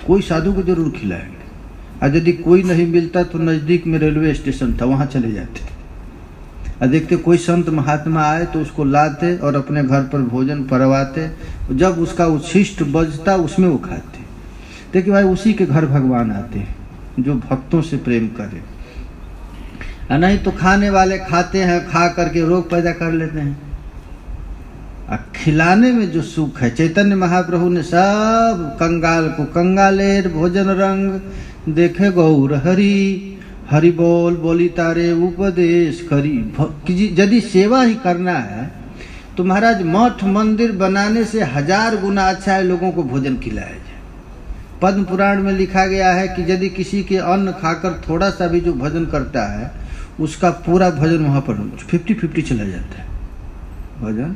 कोई साधु को जरूर खिलाएंगे, और यदि कोई नहीं मिलता तो नजदीक में रेलवे स्टेशन था, वहां चले जाते। और देखते कोई संत महात्मा आए तो उसको लाते और अपने घर पर भोजन परवाते। जब उसका उच्छिष्ट बजता उसमें वो खाते। देखिए भाई, उसी के घर भगवान आते हैं जो भक्तों से प्रेम करे। नहीं तो खाने वाले खाते हैं, खा करके रोग पैदा कर लेते हैं। खिलाने में जो सुख है, चैतन्य महाप्रभु ने सब कंगाल को कंगालेर भोजन रंग देखे गौर हरि, हरि बोल बोली तारे उपदेश करी। यदि सेवा ही करना है तो महाराज मठ मंदिर बनाने से 1000 गुना अच्छा है लोगों को भोजन खिलाया जाए। पद्म पुराण में लिखा गया है कि यदि किसी के अन्न खाकर थोड़ा सा भी जो भजन करता है, उसका पूरा भजन वहां पर 50-50 चला जाता है भजन।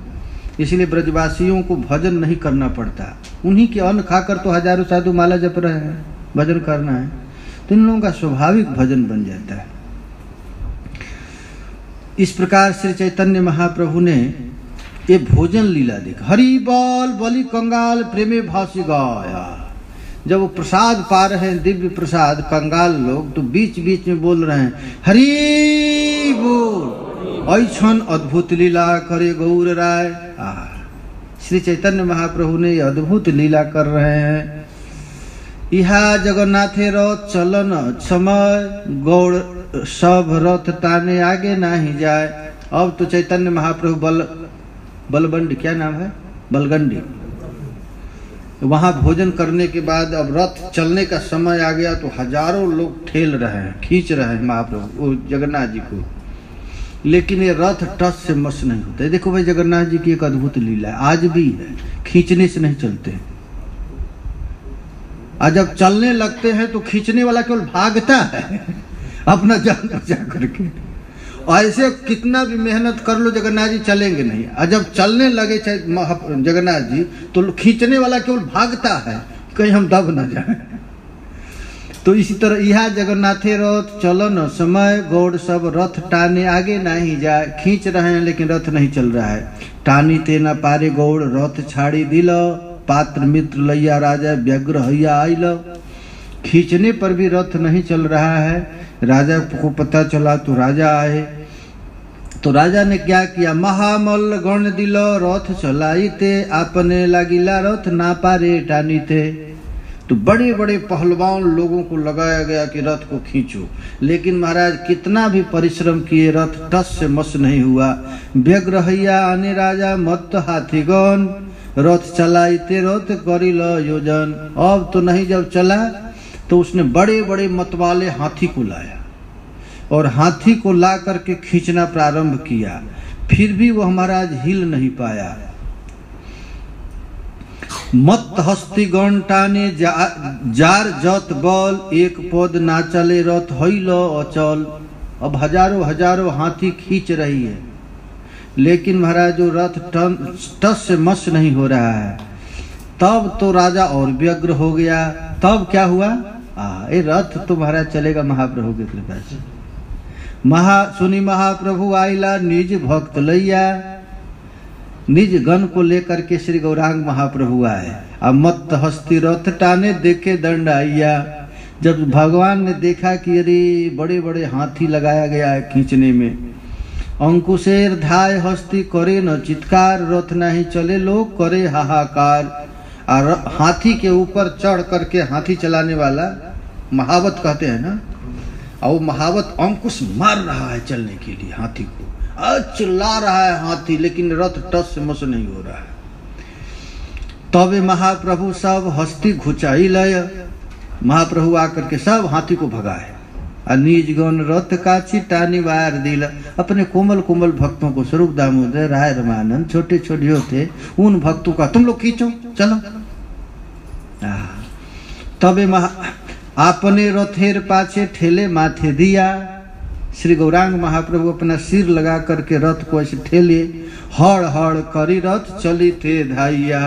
इसलिए ब्रजवासियों को भजन नहीं करना पड़ता। उन्हीं के अन्न खाकर तो हजारों साधु माला जप रहे हैं, भजन करना है तो इन लोगों का स्वाभाविक भजन बन जाता है। इस प्रकार श्री चैतन्य महाप्रभु ने ये भोजन लीला देखा। हरि बोल बलि कंगाल प्रेमे भासी गाया। जब वो प्रसाद पा रहे हैं, दिव्य प्रसाद, कंगाल लोग तो बीच बीच में बोल रहे हैं हरि बोल। ऐछन अद्भुत लीला करे गौर राय। श्री चैतन्य महाप्रभु ने अद्भुत लीला कर रहे हैं। इहा जगन्नाथे रथ चलन समय, गौड़ सब रथ ताने आगे नहीं जाए। अब तो चैतन्य महाप्रभु बलबंडी, क्या नाम है, बलगंडी, वहां भोजन करने के बाद अब रथ चलने का समय आ गया तो हजारों लोग ठेल रहे हैं, खींच रहे हैं महाप्रभु जगन्नाथ जी को। लेकिन ये रथ टस से मस नहीं होता। देखो भाई, जगन्नाथ जी की एक अद्भुत लीला है, आज भी है, खींचने से नहीं चलते। और जब चलने लगते हैं तो खींचने वाला केवल भागता है अपना जान बचा करके। ऐसे कितना भी मेहनत कर लो जगन्नाथ जी चलेंगे नहीं। और जब चलने लगे जगन्नाथ जी तो खींचने वाला केवल भागता है, कहीं हम दब न जाए। तो इसी तरह यह जगन्नाथे रथ चलन समय, गौड़ सब रथ टाने आगे नहीं जाए। खींच रहे हैं लेकिन रथ नहीं चल रहा है। टानी ते न पारे गौड़ रथ छाड़ी दिल, पात्र मित्र लैया राजा व्यग्र हैया आइल। खींचने पर भी रथ नहीं चल रहा है। राजा को पता चला तो राजा आए। तो राजा ने क्या किया, महामल्ल गण दिल रथ चलाईते, आपने लागिला रथ ना पारे टानीते। तो बड़े बड़े पहलवान लोगों को लगाया गया कि रथ को खींचो, लेकिन महाराज कितना भी परिश्रम किए रथ टस से मस नहीं हुआ। व्यग्र हैया आने राजा मत हाथीगण, रथ चलाईते रथ करिल योजन। अब तो नहीं, जब चला तो उसने बड़े बड़े मतवाले हाथी को लाया और हाथी को ला करके खींचना प्रारंभ किया। फिर भी वह महाराज हिल नहीं पाया। मत हस्ती गण टाने जार जत बल, एक पद ना चले रथ हईल अचल। अब हजारों हजारों हाथी खींच रही है, लेकिन महाराज जो रथ टस से मस नहीं हो रहा है। तब तो राजा और व्यग्र हो गया। तब क्या हुआ, ये रथ तो महाराज चलेगा महाप्रभु की कृपा से। सुनी महाप्रभु आइला निज भक्त लैया, निज गण को लेकर के श्री गौरांग महाप्रभु आए। अब मत हस्ती रथ टाने देखे दंड आइया। जब भगवान ने देखा कि अरे बड़े बड़े हाथी लगाया गया है खींचने में, अंकुशेर धाय हस्ती करे न चित्कार, रथ नहीं चले लोग करे हाहाकार। और हाथी के ऊपर चढ़ करके हाथी चलाने वाला महावत कहते हैं ना, और वो महावत अंकुश मार रहा है चलने के लिए हाथी को, चिल्ला रहा है हाथी, लेकिन रथ टस से मस नहीं हो रहा है। तबे महाप्रभु सब हस्ती घुचाई लय, महाप्रभु आकर के सब हाथी को भगाए। निज गण रथ काची टानी वार दिल, अपने कोमल कोमल भक्तों को स्वरूप दामोदर राय रमानंद छोटे छोटे थे, उन भक्तों का तुम लोग खींचो चलो। तबे आपने रथेर पाछे ठेले माथे दिया। श्री गौरांग महाप्रभु अपना सिर लगा करके रथ को ऐसे ठेले, हड़ हड़ करी रथ चली थे धाइया।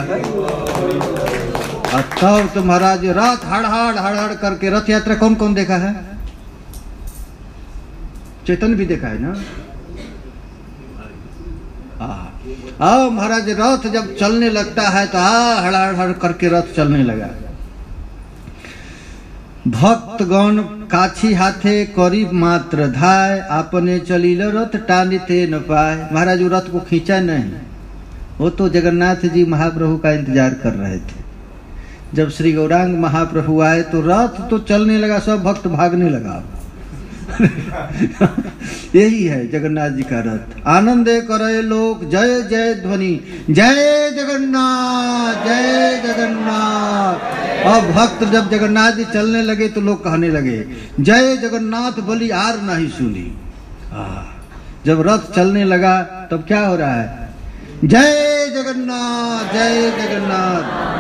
तब तो महाराज रथ हड़ हड़ करके, रथ यात्रा कौन कौन देखा है? चैतन्य भी देखा है ना। महाराज रथ जब चलने लगता है तो हड़ हड़ करके रथ चलने लगा। भक्तगण काछी हाथे करीब मात्र धाय, आपने चलिल रथ टानिते न पाए। महाराज वो रथ को खींचा नहीं, वो तो जगन्नाथ जी महाप्रभु का इंतजार कर रहे थे। जब श्री गौरांग महाप्रभु आए तो रथ तो चलने लगा, सब भक्त भागने लगा। यही है जगन्नाथ जी का रथ। आनंदे करे लोग जय जय ध्वनि, जय जगन्नाथ जय जगन्नाथ। अब भक्त जब जगन्नाथ जी चलने लगे तो लोग कहने लगे जय जगन्नाथ बोली आर नहीं सुनी। जब रथ चलने लगा तब क्या हो रहा है? जय जगन्नाथ जय जगन्नाथ।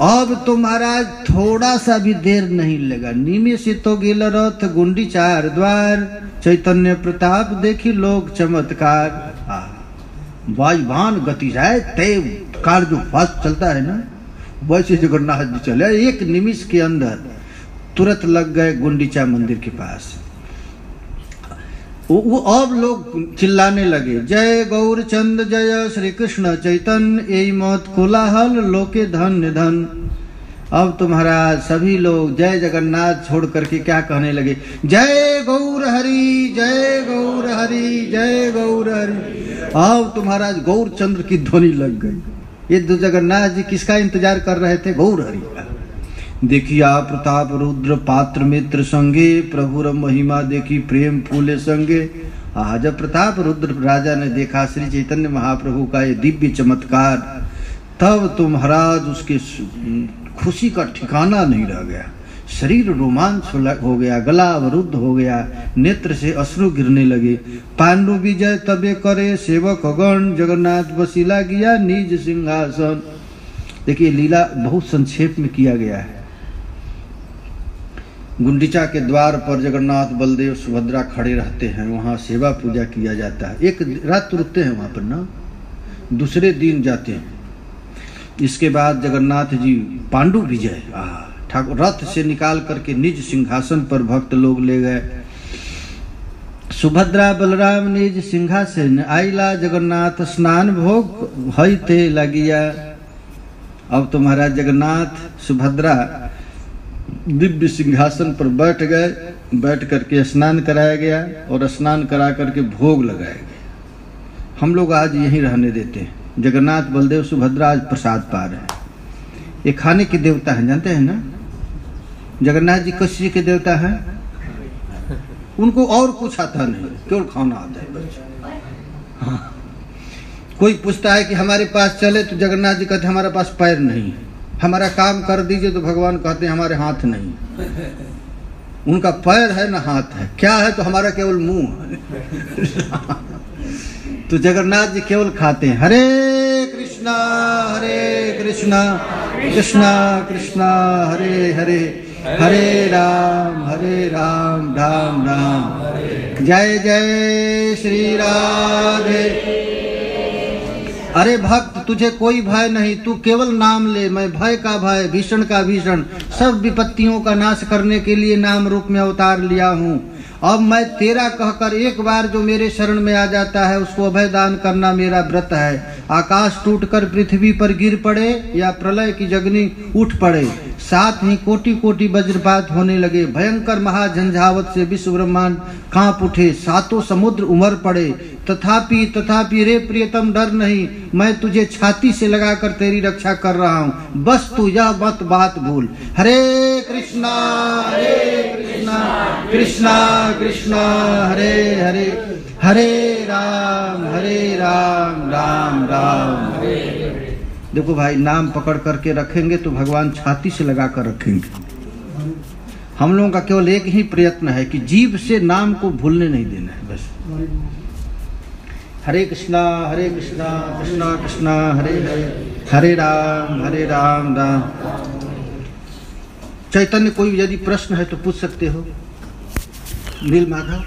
अब तो महाराज थोड़ा सा भी देर नहीं लगा, निमिष तो गेल रथ गुंडीचार द्वार, चैतन्य प्रताप देखी लोग चमत्कार। वायुवान गति जाए तेव कार जो फास्ट चलता है ना, वैसे जगन्नाथ जी चले। एक निमिष के अंदर तुरंत लग गए गुंडीचा मंदिर के पास। वो अब लोग चिल्लाने लगे जय गौर चंद जय श्री कृष्ण चैतन्य, यही मत कोलाहल लोके धन्य धन। अब तो महाराज सभी लोग जय जगन्नाथ छोड़ करके क्या कहने लगे? जय गौर हरि जय गौर हरि जय गौर हरि। अब तो महाराज गौर चंद्र की ध्वनि लग गई। ये दो जगन्नाथ जी किसका इंतजार कर रहे थे? गौर हरि का। देखिया प्रताप रुद्र पात्र मित्र संगे, प्रभुर महिमा देखी प्रेम फूले संगे। जब प्रताप रुद्र राजा ने देखा श्री चैतन्य महाप्रभु का ये दिव्य चमत्कार, तब तो महाराज उसके खुशी का ठिकाना नहीं रह गया। शरीर रोमांच हो गया, गला अवरुद्ध हो गया, नेत्र से अश्रु गिरने लगे। पांडु विजय तबे करे सेवक गण, जगन्नाथ बसीला गया निज सिंहासन। देखिए लीला बहुत संक्षेप में किया गया है। गुंडीचा के द्वार पर जगन्नाथ बलदेव सुभद्रा खड़े रहते हैं, वहाँ सेवा पूजा किया जाता है। एक रात रुकते हैं वहाँ पर ना, दूसरे दिन जाते हैं। इसके बाद जगन्नाथ जी पांडु विजय ठाकुर रथ से निकाल करके निज सिंहासन पर भक्त लोग ले गए। सुभद्रा बलराम निज सिंहासन आइला, जगन्नाथ स्नान भोग हईते लगिया। अब तो महाराज जगन्नाथ सुभद्रा दिव्य सिंहासन पर बैठ गए, बैठ करके स्नान कराया गया और स्नान करा करके भोग लगाया गया। हम लोग आज यहीं रहने देते हैं। जगन्नाथ बलदेव सुभद्रा आज प्रसाद पा रहे हैं। ये खाने के देवता हैं, जानते हैं ना? जगन्नाथ जी किस चीज के देवता हैं? उनको और कुछ आता नहीं, केवल खाना आता है। हाँ। कोई पूछता है कि हमारे पास चले तो जगन्नाथ जी कहते हमारे पास पैर नहीं, हमारा काम कर दीजिए तो भगवान कहते हैं हमारे हाथ नहीं। उनका पैर है ना हाथ है, क्या है तो हमारा केवल मुंह है। तो जगन्नाथ जी केवल खाते हैं हरे कृष्णा कृष्णा कृष्णा हरे हरे, हरे राम राम राम। जय जय श्री राधे। अरे भक्त तुझे कोई भय नहीं, तू केवल नाम ले। मैं भय का भय, भीषण का भीषण, सब विपत्तियों का नाश करने के लिए नाम रूप में अवतार लिया हूँ। अब मैं तेरा कहकर एक बार जो मेरे शरण में आ जाता है उसको अभय दान करना मेरा व्रत है। आकाश टूटकर पृथ्वी पर गिर पड़े या प्रलय की जगनी उठ पड़े, साथ ही कोटि कोटि वज्रपात होने लगे, भयंकर महाझंझावत से विश्व ब्रह्मांड कांप उठे, सातों समुद्र उमड़ पड़े, तथापि रे प्रियतम डर नहीं, मैं तुझे छाती से लगाकर तेरी रक्षा कर रहा हूँ। बस तू यह मत बात भूल। हरे कृष्णा कृष्णा कृष्णा हरे हरे, हरे राम राम राम हरे। देखो भाई, नाम पकड़ करके रखेंगे तो भगवान छाती से लगा कर रखेंगे। हम लोगों का केवल एक ही प्रयत्न है कि जीभ से नाम को भूलने नहीं देना है बस। हरे कृष्णा कृष्णा कृष्णा हरे हरे, हरे राम राम। चैतन्य कोई यदि प्रश्न है तो पूछ सकते हो। नील माधव,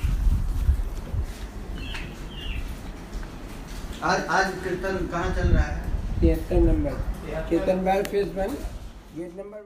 आज कीर्तन कहाँ चल रहा है? 73 नंबर कीर्तन बैल फेस 1 गेट नंबर